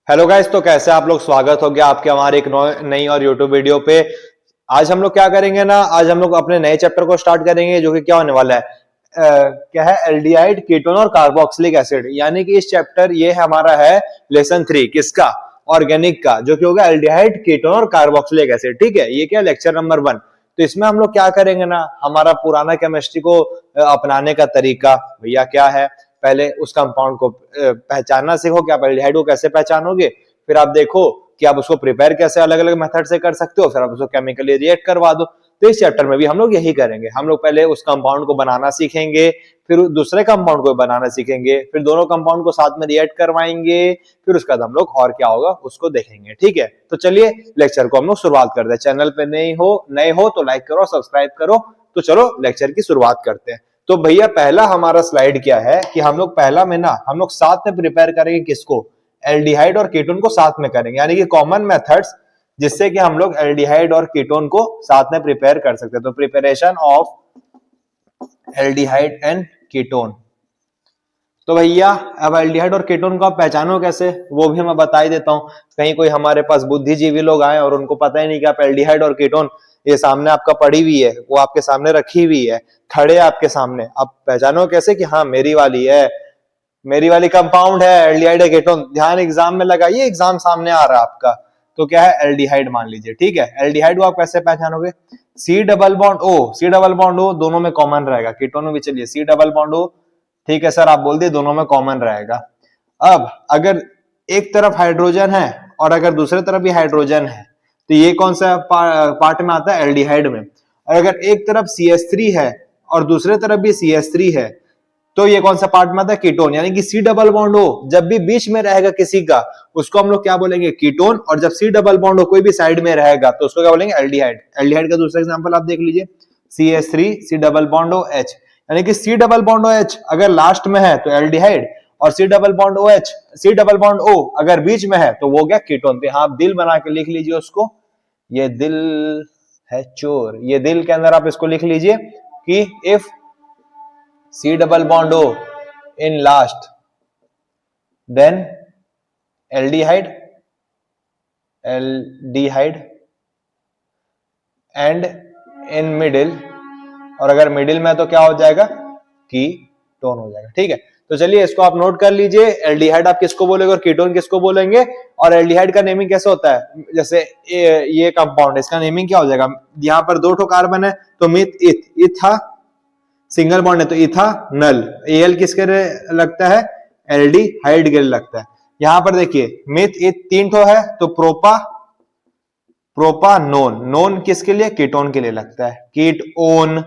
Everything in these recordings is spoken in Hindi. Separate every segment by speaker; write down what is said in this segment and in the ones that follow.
Speaker 1: हेलो गाइस, तो कैसे आप लोग। स्वागत हो गया आपके हमारे एक नई और यूट्यूब वीडियो पे। आज हम लोग क्या करेंगे ना, आज हम लोग अपने नए चैप्टर को स्टार्ट करेंगे जो कि क्या होने वाला है, क्या है, एल्डिहाइड, कीटोन और कार्बोक्सिलिक एसिड। यानी कि इस चैप्टर ये हमारा है लेसन 3 किसका, ऑर्गेनिक का, जो कि होगा एल्डिहाइड, कीटोन और कार्बोक्सिलिक एसिड। ठीक है, ये क्या लेक्चर नंबर 1। तो इसमें हम लोग क्या करेंगे ना, हमारा पुराना केमिस्ट्री को अपनाने का तरीका भैया क्या है। पहले उस कंपाउंड को पहचानना सीखो कि आप एल्डिहाइड को कैसे पहचानोगे, फिर आप देखो कि आप उसको प्रिपेयर कैसे अलग अलग मेथड से कर सकते हो, फिर आप उसको केमिकली रिएक्ट करवा दो। तो इस चैप्टर में भी हम लोग यही करेंगे। हम लोग पहले उस कंपाउंड को बनाना सीखेंगे, फिर दूसरे कंपाउंड को बनाना सीखेंगे, फिर दोनों कंपाउंड को साथ में रिएक्ट करवाएंगे, फिर उसके बाद हम लोग और क्या होगा उसको देखेंगे। ठीक है, तो चलिए लेक्चर को हम लोग शुरुआत करते हैं। चैनल पे नए हो तो लाइक करो, सब्सक्राइब करो। तो चलो लेक्चर की शुरुआत करते हैं। तो भैया पहला हमारा स्लाइड क्या है कि हम लोग पहला में ना हम लोग साथ में प्रिपेयर करेंगे किसको, एल्डिहाइड और कीटोन को साथ में करेंगे, यानी कि कॉमन मेथड्स जिससे कि हम लोग एल्डिहाइड और कीटोन को साथ में प्रिपेयर कर सकते हैं। तो preparation of aldehyde and ketone. तो भैया अब एल्डिहाइड और कीटोन को आप पहचानो कैसे, वो भी मैं बता ही देता हूं। कहीं कोई हमारे पास बुद्धिजीवी लोग आए और उनको पता ही नहीं कि आप एल्डिहाइड और कीटोन ये सामने आपका पड़ी हुई है, वो आपके सामने रखी हुई है, खड़े आपके सामने, आप पहचानो कैसे कि हाँ मेरी वाली है, मेरी वाली कंपाउंड है एल्डिहाइड है कीटोन। ध्यान एग्जाम में लगाइए, एग्जाम सामने आ रहा है आपका। तो क्या है, एल्डिहाइड मान लीजिए। ठीक है, एल्डिहाइड को आप कैसे पहचानोगे, C double bond O, C double bond O दोनों में कॉमन रहेगा। कीटोन में भी चलिए सी डबल बॉन्ड ओ, ठीक है सर आप बोल दिए, दोनों में कॉमन रहेगा। अब अगर एक तरफ हाइड्रोजन है और अगर दूसरे तरफ भी हाइड्रोजन है तो ये कौन सा पार्ट में आता है, एल्डिहाइड में। और अगर एक तरफ CH3 है और दूसरे तरफ भी CH3 है तो ये कौन सा पार्ट में आता है, कीटोन। यानी कि सी डबल बॉन्ड हो जब भी बीच में रहेगा किसी का, उसको हम लोग क्या बोलेंगे, कीटोन। और जब सी डबल बॉन्ड हो कोई भी साइड में रहेगा तो उसको क्या बोलेंगे, एल्डिहाइड। एल्डिहाइड का दूसरा एग्जांपल आप देख लीजिए, CH3 सी डबल बॉन्ड हो H, यानी कि C double bond O H अगर लास्ट में है तो एल्डिहाइड, और C double bond O H, C double bond O अगर बीच में है तो वो क्या, कीटोन। पे आप दिल बना के लिख लीजिए उसको, ये दिल है चोर, ये दिल के अंदर आप इसको लिख लीजिए कि if C double bond O in last, then aldehyde and in middle, और अगर मिडिल में तो क्या हो जाएगा, कीटोन हो जाएगा। ठीक है, तो चलिए इसको आप नोट कर लीजिए, एल्डिहाइड आप किसको बोलेंगे और कीटोन किसको बोलेंगे। और एल्डिहाइड का नेमिंग कैसे होता है, जैसे ये कंपाउंड, इसका नेमिंग क्या हो जाएगा, यहाँ पर 2 कार्बन है तो मिथ इथ, इथा सिंगल बॉन्ड है तो इथानल, एल किसके लगता है, एल्डिहाइड के लिए लगता है। यहां पर देखिए मिथ इथ 3 है तो प्रोपानोन, नोन किसके लिए, कीटोन के लिए लगता है, ketone,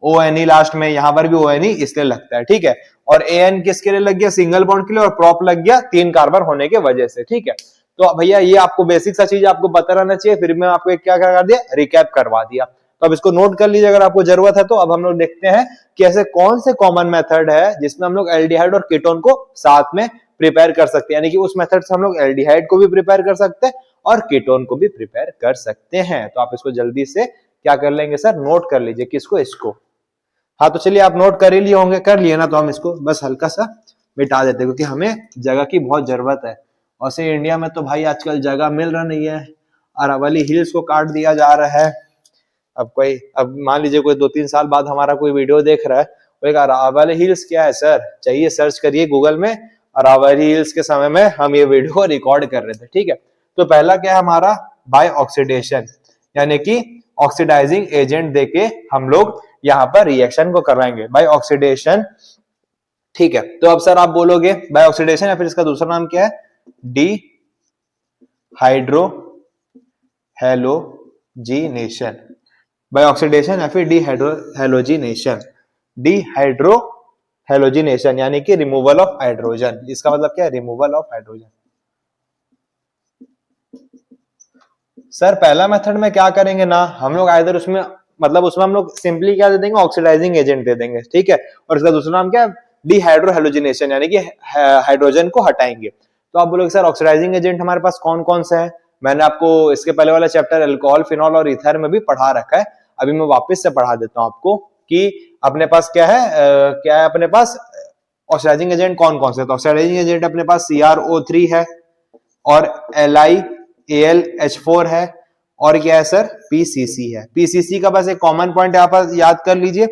Speaker 1: O N E last में, यहां पर भी ओ एन ई इसलिए लगता है। ठीक है, और ए एन किसके लिए लग गया, सिंगल बॉन्ड के लिए, और प्रोप लग गया 3 कार्बन होने के वजह से। ठीक है, तो भैया ये आपको बेसिक सा चीज आपको पता रहना चाहिए, फिर मैं आपको क्या क्या कर दिया, रिकैप करवा दिया। तो अब इसको नोट कर लीजिए अगर आपको जरूरत है तो। अब हम लोग देखते हैं कि ऐसे कौन से कॉमन मेथड है जिसमें हम लोग एल्डिहाइड और कीटोन को साथ में प्रिपेयर कर सकते हैं, यानी कि उस मेथड से हम लोग एल्डिहाइड को भी प्रिपेयर कर सकते हैं और कीटोन को भी प्रिपेयर कर सकते हैं। तो आप इसको जल्दी से क्या कर लेंगे सर, नोट कर लीजिए, किसको, इसको। हाँ तो चलिए आप नोट कर ही लिए होंगे, कर लिए ना, तो हम इसको बस हल्का सा मिटा देते हैं क्योंकि हमें जगह की बहुत जरूरत है। और से इंडिया में तो भाई आजकल जगह मिल रहा नहीं है, अरावली हिल्स को काट दिया जा रहा है। अब मान लीजिए कोई 2-3 साल बाद हमारा कोई वीडियो देख रहा है, वो एक अरावली हिल्स क्या है सर, चाहिए सर्च करिए गूगल में, अरावली हिल्स के समय में हम ये वीडियो को रिकॉर्ड कर रहे थे। ठीक है, तो पहला क्या है हमारा, बाय ऑक्सीडेशन, यानी कि ऑक्सीडाइजिंग एजेंट देके हम लोग यहाँ पर रिएक्शन को करवाएंगे, बाय ऑक्सीडेशन। ठीक है, तो अब सर आप बोलोगे बाय ऑक्सीडेशन या फिर इसका दूसरा नाम क्या है, dehydrohalogenation, by oxidation या फिर डीहाइड्रोहैलोजिनेशन, डीहाइड्रोहैलोजिनेशन यानी कि रिमूवल ऑफ हाइड्रोजन। इसका मतलब क्या है, रिमूवल ऑफ हाइड्रोजन। सर पहला मेथड में क्या करेंगे ना, हम लोग आइदर उसमें मतलब उसमें हम लोग सिंपली क्या दे देंगे, ऑक्सीडाइजिंग एजेंट दे देंगे। ठीक है, और इसका दूसरा नाम क्या है, डीहाइड्रोहैलोजिनेशन, यानी कि हाइड्रोजन को हटाएंगे। तो आप बोलोगे सर ऑक्सीडाइजिंग एजेंट हमारे पास कौन कौन से है, मैंने आपको इसके पहले वाला चैप्टर अल्कोहल, फिनॉल और ईथर में भी पढ़ा रखा है। अभी मैं वापस से पढ़ा देता हूं आपको कि अपने पास क्या है, क्या है अपने पास ऑक्सीडाइजिंग एजेंट कौन कौन से। तो ऑक्सीडाइजिंग एजेंट अपने पास CrO3 है, और LiAlH4 है, और क्या है सर, PCC है। PCC का बस एक कॉमन पॉइंट यहां पर याद कर लीजिए,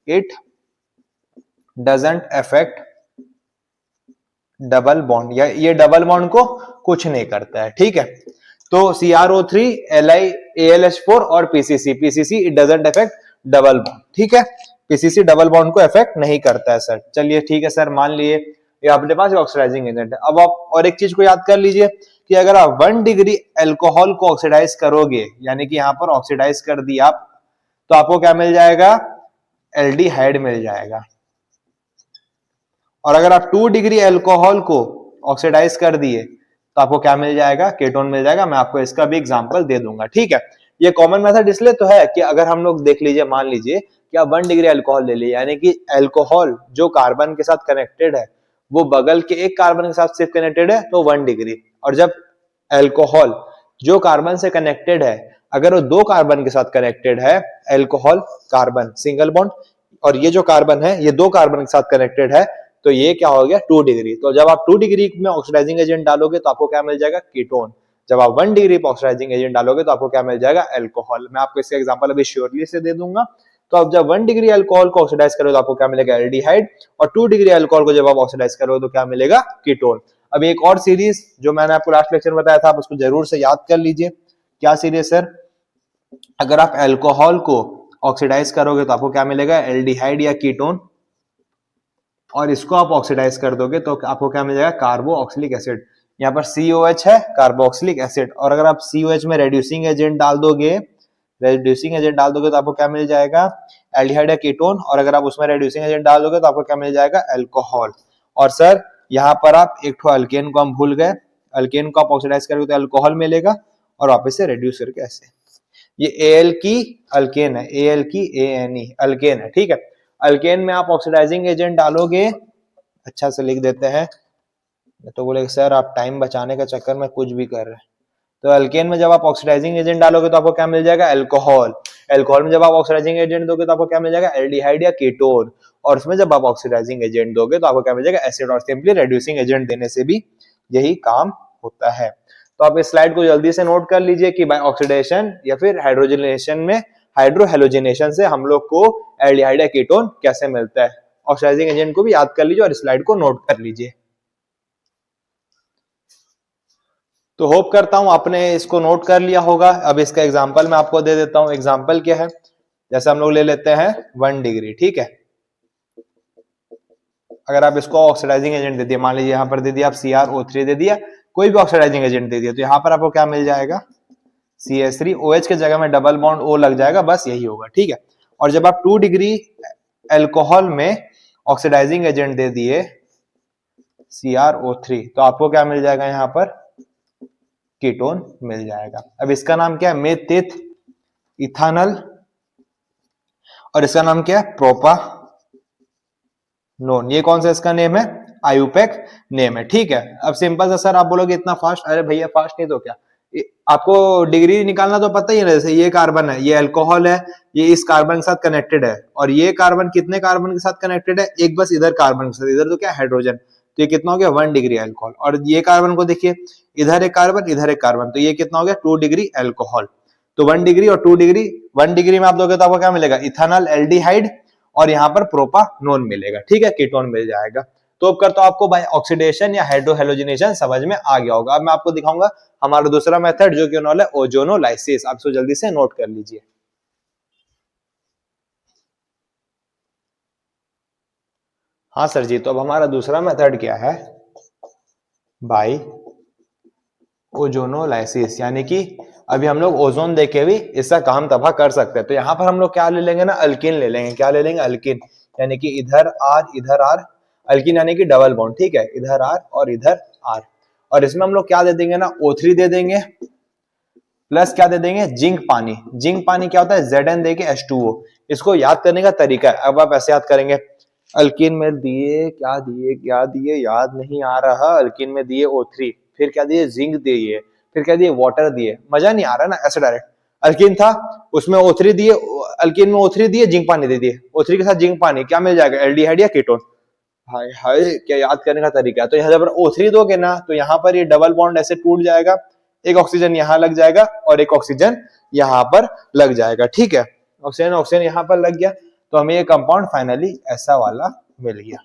Speaker 1: it doesn't affect double bond, या ये डबल बॉन्ड को कुछ नहीं करता है, ठीक है। तो CrO3, LiAlH4 और PCC it doesn't affect double bond, ठीक है। PCC डबल बॉन्ड को अफेक्ट नहीं करता है सर। चलिए ठीक है सर, मान लिए ये अपने पास ऑक्सीडाइजिंग एजेंट है। अब आप और एक चीज को याद कर लीजिए कि अगर आप 1 डिग्री अल्कोहल को ऑक्सीडाइज करोगे, यानी कि यहां पर ऑक्सीडाइज कर दिया आप, तो आपको क्या मिल जाएगा, एल्डिहाइड मिल जाएगा। और अगर आप 2 डिग्री अल्कोहल को ऑक्सीडाइज कर दिए तो आपको क्या मिल जाएगा, कीटोन मिल जाएगा। मैं आपको इसका भी एग्जांपल दे दूंगा, ठीक है। ये कॉमन मेथड इसलिए तो है कि अगर हम लोग देख लीजिए, मान लीजिए कि आप 1 डिग्री अल्कोहल ले लीजिए, यानी कि अल्कोहल जो कार्बन के साथ कनेक्टेड है वो बगल के एक कार्बन के साथ सिर्फ कनेक्टेड है तो 1 डिग्री, और जब अल्कोहल जो कार्बन से कनेक्टेड है अगर वो 2 कार्बन के साथ कनेक्टेड है, अल्कोहल कार्बन सिंगल बॉन्ड, और ये जो कार्बन है ये 2 कार्बन के साथ कनेक्टेड है, तो ये क्या हो गया, 2 डिग्री। तो जब आप 2 डिग्री में ऑक्सीडाइजिंग एजेंट डालोगे तो आपको क्या मिल जाएगा, कीटोन। जब आप 1 डिग्री पे ऑक्सीडाइजिंग एजेंट डालोगे तो आपको क्या मिल जाएगा, अल्कोहल। मैं आपको इसका एग्जांपल अभी श्योरली से दे दूंगा। तो आप जब 1 डिग्री अल्कोहल को ऑक्सीडाइज करोगे तो आपको क्या मिलेगा, एल्डिहाइड, और 2 डिग्री अल्कोहल को जब आप ऑक्सीडाइज करोगे तो क्या मिलेगा, कीटोन। अब एक और सीरीज जो मैंने आपको लास्ट लेक्चर में बताया था, आप उसको जरूर से याद कर लीजिए। क्या सीरीज सर, अगर आप अल्कोहल को ऑक्सीडाइज करोगे तो आपको क्या मिलेगा, एल्डिहाइड या कीटोन, और इसको आप ऑक्सीडाइज कर दोगे तो आपको क्या मिल जाएगा, कार्बोक्सिलिक एसिड। यहाँ पर COH है, कार्बोक्सिलिक एसिड, और अगर आप COH में रेड्यूसिंग एजेंट डाल दोगे, तो आपको क्या मिल जाएगा, एल्डिहाइड या कीटोन, और अगर आप उसमें रेड्यूसिंग एजेंट डाल दोगे तो आपको क्या मिल जाएगा, अल्कोहल। और सर यहाँ पर आप एक ठो अल्केन को हम भूल गए, अल्केन को आप ऑक्सीडाइज करोगे तो अल्कोहल मिलेगा, और वापस से रेड्यूस करके ऐसे, ये एल की अल्केन है, एल की ANE अल्केन है, ठीक है। अल्केन में आप ऑक्सीडाइजिंग एजेंट डालोगे, अच्छा से लिख देते हैं, तो बोले सर आप टाइम बचाने का चक्कर में कुछ भी कर रहे हैं। तो अल्केन में जब आप ऑक्सीडाइजिंग एजेंट डालोगे तो आपको क्या मिल जाएगा, अल्कोहल। अल्कोहल में जब आप ऑक्सीडाइजिंग एजेंट दोगे तो आपको क्या मिल जाएगा, एल्डिहाइड या कीटोन, और उसमें जब आप ऑक्सीडाइजिंग एजेंट दोगे तो आपको क्या मिल जाएगा, एसिड। और सिंपली रेड्यूसिंग एजेंट देने से भी यही काम होता है। तो आप इस स्लाइड को जल्दी से नोट कर लीजिए कि बाय ऑक्सीडेशन या फिर हाइड्रोजनेशन में, हाइड्रोहेलोजिनेशन से हम लोग को एल्डिहाइड या कीटोन कैसे मिलता है। ऑक्सीडाइजिंग एजेंट को भी याद कर लीजिए और स्लाइड को नोट कर लीजिए। तो होप करता हूं आपने इसको नोट कर लिया होगा। अब इसका एग्जांपल मैं आपको दे देता हूं। एग्जांपल क्या है, जैसे हम लोग ले लेते हैं 1 डिग्री, ठीक है। अगर आप इसको ऑक्सीडाइजिंग एजेंट दे दिया, मान लीजिए यहाँ पर दे दिया आप CrO3 दे दिया, कोई भी ऑक्सीडाइजिंग एजेंट दे दिया, तो यहाँ पर आपको क्या मिल जाएगा, CH3, OH के जगह में डबल बॉन्ड O लग जाएगा, बस यही होगा, ठीक है। और जब आप 2 डिग्री अल्कोहल में ऑक्सीडाइजिंग एजेंट दे दिए CrO3, तो आपको क्या मिल जाएगा, यहाँ पर कीटोन मिल जाएगा। अब इसका नाम क्या है, मेथित इथानल, और इसका नाम क्या है, प्रोपानोन। ये कौन सा इसका नेम है, आयुपेक नेम है, ठीक है। अब सिंपल सा सर आप बोलोगे इतना फास्ट, अरे भैया फास्ट नहीं तो क्या, आपको डिग्री निकालना तो पता ही है। जैसे ये कार्बन है, ये अल्कोहल है, ये इस कार्बन के साथ कनेक्टेड है, और ये कार्बन कितने कार्बन के साथ कनेक्टेड है, एक बस इधर कार्बन के साथ, इधर तो क्या हाइड्रोजन, तो ये कितना हो गया, 1 डिग्री अल्कोहल। और ये कार्बन को देखिए, इधर एक कार्बन, इधर एक कार्बन, तो ये कितना हो गया, 2 डिग्री अल्कोहल। तो 1 डिग्री और 2 डिग्री, 1 डिग्री में आप दोगे तो आपको क्या मिलेगा, इथानल एल्डिहाइड, और यहाँ पर प्रोपानोन मिलेगा, ठीक है, कीटोन मिल जाएगा। तो अब करता हूं आपको बाय ऑक्सीडेशन या हाइड्रोहेलोजिनेशन समझ में आ गया होगा। अब मैं आपको दिखाऊंगा हमारा दूसरा मेथड जो कि है ओजोनोलाइसिस। आप इसको जल्दी से नोट कर लीजिए। हाँ सर जी, तो अब हमारा दूसरा मेथड क्या है, बाय ओजोनोलाइसिस, यानी कि अभी हम लोग ओजोन देके भी इसका काम तबाह कर सकते हैं। तो यहाँ पर हम लोग क्या ले लेंगे ना, अल्किन ले लेंगे। क्या ले लेंगे, अल्किन, यानी कि इधर R, अल्किन यानी कि डबल बॉन्ड, ठीक है, इधर R और इधर R। और इसमें हम लोग क्या दे देंगे ना, O3 दे देंगे, प्लस क्या दे देंगे, जिंक पानी। जिंक पानी क्या होता है, Zn दे के H2O। इसको याद करने का तरीका है, अब आप ऐसे याद करेंगे, अल्किन में दिए क्या दिए याद नहीं आ रहा। अल्किन में दिए O3, फिर क्या दिए, जिंक दिए, फिर क्या दिए, वाटर दिए। मजा नहीं आ रहा ना ऐसे डायरेक्ट। अल्किन था, उसमें O3 दिए, अल्किन में O3 दिए, जिंक पानी दे दिए, O3 के साथ जिंक पानी, क्या मिल जाएगा, एल्डिहाइड या कीटोन। हाय हाय, क्या याद करने का तरीका है। तो यहाँ जब O3 दोगे ना तो यहाँ पर ये डबल बॉन्ड ऐसे टूट जाएगा, एक ऑक्सीजन यहाँ लग जाएगा और एक ऑक्सीजन यहाँ पर लग जाएगा, ठीक है। ऑक्सीजन ऑक्सीजन यहाँ पर लग गया तो हमें ये कंपाउंड फाइनली ऐसा वाला मिल गया,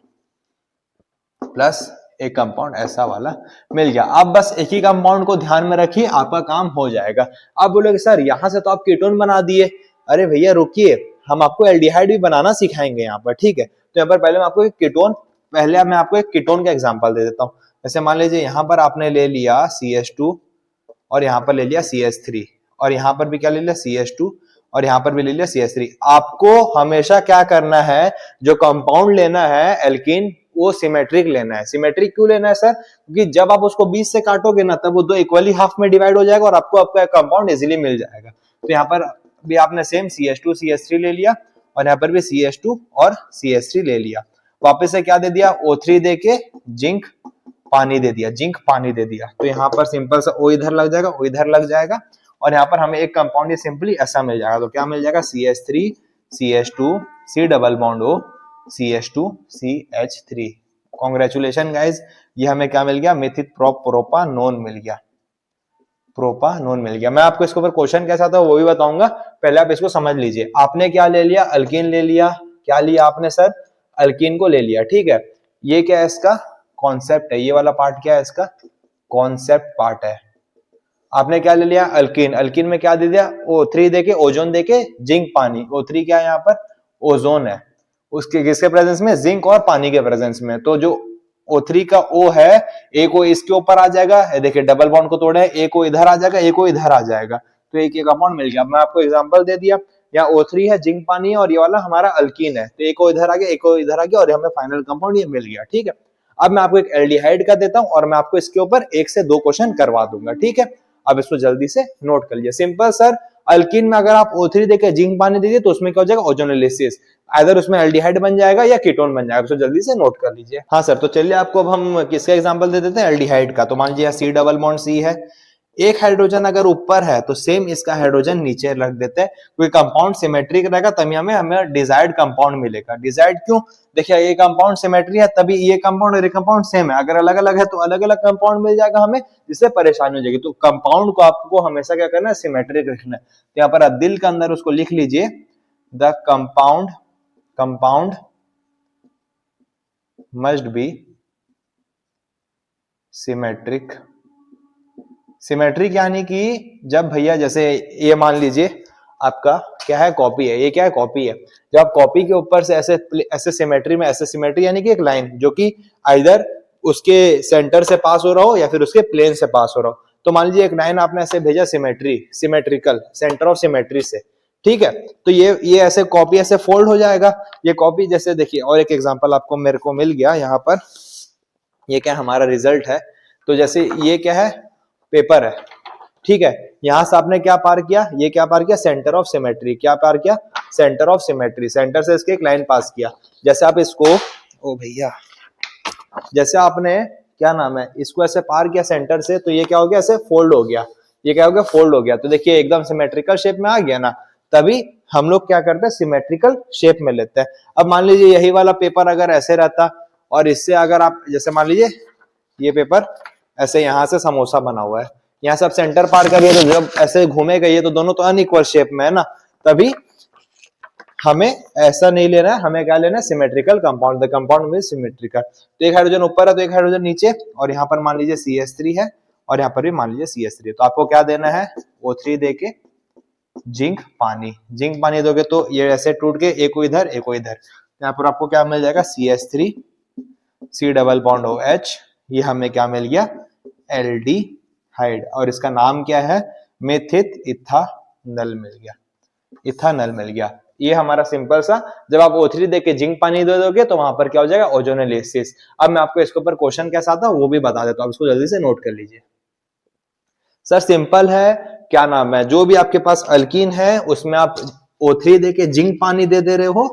Speaker 1: प्लस एक कंपाउंड ऐसा वाला मिल गया। अब बस एक ही कंपाउंड को ध्यान में रखिए, आपका काम हो जाएगा। आप बोलोगे सर यहाँ से तो आप कीटोन बना दिए, अरे भैया रुकिए, हम आपको एल्डिहाइड भी बनाना सिखाएंगे यहाँ पर, ठीक है। तो यहाँ पर पहले मैं आपको एक कीटोन, पहले मैं आपको एक कीटोन का एग्जांपल दे देता हूँ। जैसे मान लीजिए यहाँ पर आपने ले लिया CH2 और यहाँ पर ले लिया CH3 और यहाँ पर भी क्या ले लिया CH2 और यहाँ पर भी ले लिया CH3। आपको हमेशा क्या करना है, जो कंपाउंड लेना है एल्कीन, वो सिमेट्रिक लेना है। सिमेट्रिक क्यों लेना है सर? क्योंकि जब आप उसको 20 से काटोगे ना तब वो दो इक्वली हाफ में डिवाइड हो जाएगा और आपको आपका कंपाउंड इजीली मिल जाएगा। तो यहाँ पर भी आपने सेम CH2 CH3 ले लिया और यहाँ पर भी CH2 और CH3 ले लिया। वापस से क्या दे दिया, O3 दे के जिंक पानी दे दिया, जिंक पानी दे दिया। तो यहाँ पर सिंपल सा O इधर लग जाएगा, O इधर लग जाएगा और यहाँ पर हमें एक कंपाउंड ये सिंपली ऐसा मिल जाएगा। तो क्या मिल जाएगा, CH3 CH2 C double bond O CH2 CH3। Congratulation guys, ये हमें क्या मिल गया, मेथित प्रोपानोन मिल गया, प्रोपानोन मिल गया। मैं आपको इसके ऊपर क्वेश्चन कैसा था वो भी बताऊंगा, पहले आप इसको समझ लीजिए। आपने क्या ले लिया, अल्कीन ले लिया। क्या लिया आपने सर, अल्कीन को ले लिया, ठीक है। ये क्या है, इसका कॉन्सेप्ट है, ये वाला पार्ट क्या है, इसका कॉन्सेप्ट पार्ट है। आपने क्या ले लिया, अल्कीन। अल्कीन में क्या दे दिया, O3 देके, ओजोन देके जिंक पानी। O3 क्या है यहाँ पर, ओजोन है, उसके किसके प्रेजेंस में, जिंक और पानी के प्रेजेंस में। तो जो O3 का O है, एक O इसके ऊपर आ जाएगा, देखिए डबल बॉन्ड को तोड़े, एक O इधर आ जाएगा, एक O इधर आ जाएगा, तो एक कंपाउंड मिल गया। मैं आपको एग्जांपल दे दिया, यहाँ O3 है, जिंक पानी है और ये वाला हमारा अल्कीन है, तो एक O इधर आ गया, एक O इधर आ गया और हमें फाइनल कंपाउंड ये मिल गया, ठीक है। अब मैं आपको एक एल्डिहाइड का देता हूं और मैं आपको इसके ऊपर 1 से 2 क्वेश्चन करवा दूंगा, ठीक है। अब इसको जल्दी से नोट कर लीजिए। सिंपल सर, अल्कीन में अगर आप O3 देके जिंक पानी दीजिए तो उसमें क्या हो जाएगा, ओजोनोलिसिस, आइदर उसमें एल्डिहाइड बन जाएगा या कीटोन बन जाएगा। तो जल्दी से नोट कर लीजिए। हाँ सर, तो चलिए आपको अब हम किसका एग्जांपल दे देते हैं, एल्डिहाइड का। तो मान लीजिए C डबल बॉन्ड C है, एक हाइड्रोजन अगर ऊपर है तो सेम इसका हाइड्रोजन नीचे रख देते हैं, क्योंकि कंपाउंड सिमेट्रिक रहेगा तभी हमें डिजायर्ड कंपाउंड मिलेगा। डिजायर्ड क्यों, देखिए ये कंपाउंड सिमेट्री है तभी ये कंपाउंड और ये कंपाउंड सेम है, अगर अलग अलग है तो अलग अलग कंपाउंड मिल जाएगा हमें, जिससे परेशानी हो जाएगी। तो कंपाउंड को आपको हमेशा क्या करना है, सिमेट्रिक रखना है। तो यहाँ पर आप दिल के अंदर उसको लिख लीजिए, the compound must be symmetric. Symmetric यानी कि जब भैया, जैसे ये मान लीजिए आपका क्या है, कॉपी है, ये क्या है, कॉपी है। जब आप कॉपी के ऊपर से ऐसे ऐसे सिमेट्री में, ऐसे सिमेट्री यानी कि एक लाइन जो कि आइदर उसके सेंटर से पास हो रहा हो या फिर उसके प्लेन से पास हो रहा हो। तो मान लीजिए एक लाइन आपने ऐसे भेजा सिमेट्रिकल सेंटर ऑफ सिमेट्री से, ठीक है। तो ये ऐसे कॉपी ऐसे फोल्ड हो जाएगा, ये कॉपी। जैसे देखिए और एक एग्जांपल आपको मेरे को मिल गया यहाँ पर, ये क्या हमारा रिजल्ट है। तो जैसे ये क्या है, पेपर है, ठीक है। यहां से आपने क्या पार किया, ये क्या पार किया, सेंटर ऑफ सिमेट्री। क्या पार किया, सेंटर ऑफ सिमेट्री। सेंटर से इसके एक लाइन पास किया। जैसे आप इसको, ओ भैया, जैसे आपने क्या नाम है, इसको ऐसे पार किया सेंटर से, तो ये क्या हो गया, ऐसे फोल्ड हो गया। ये क्या हो गया, फोल्ड हो गया। तो देखिए एकदम सिमेट्रिकल शेप में आ गया ना, तभी हम लोग क्या करते हैं, सिमेट्रिकल शेप में लेते हैं। अब मान लीजिए यही वाला पेपर अगर ऐसे रहता और इससे अगर आप, जैसे मान लीजिए ये पेपर ऐसे यहाँ से समोसा बना हुआ है, यहाँ से आप सेंटर पार करिए तो जब ऐसे घूमेगा ये, तो दोनों तो अनइक्वल शेप में है ना, तभी हमें ऐसा नहीं लेना है, हमें क्या लेना है, symmetrical compound. The compound with symmetrical. तो एक हाइड्रोजन ऊपर है तो एक हाइड्रोजन नीचे, और यहाँ पर मान लीजिए CH3 है और यहाँ पर भी मान लीजिए CH3। तो आपको क्या देना है, O3 देके जिंक पानी। जिंक पानी दोगे तो ये ऐसे टूट के एक को इधर एक को इधर, यहाँ पर आपको क्या मिल जाएगा, CH3 C double bond OH। ये हमें क्या मिल गया, एल्डिहाइड, और इसका नाम क्या है, मेथित इथानल मिल गया, इथानल मिल गया। ये हमारा सिंपल सा, जब आप O3 देके जिंक पानी दे दोगे तो वहां पर क्या हो जाएगा, ओजोनोलिसिस। अब मैं आपको इसके ऊपर क्वेश्चन कैसा था वो भी बता देता हूं, इसको जल्दी से नोट कर लीजिए। सर सिंपल है, क्या नाम है, जो भी आपके पास अल्कीन है उसमें आप O3 देके जिंक पानी दे रहे हो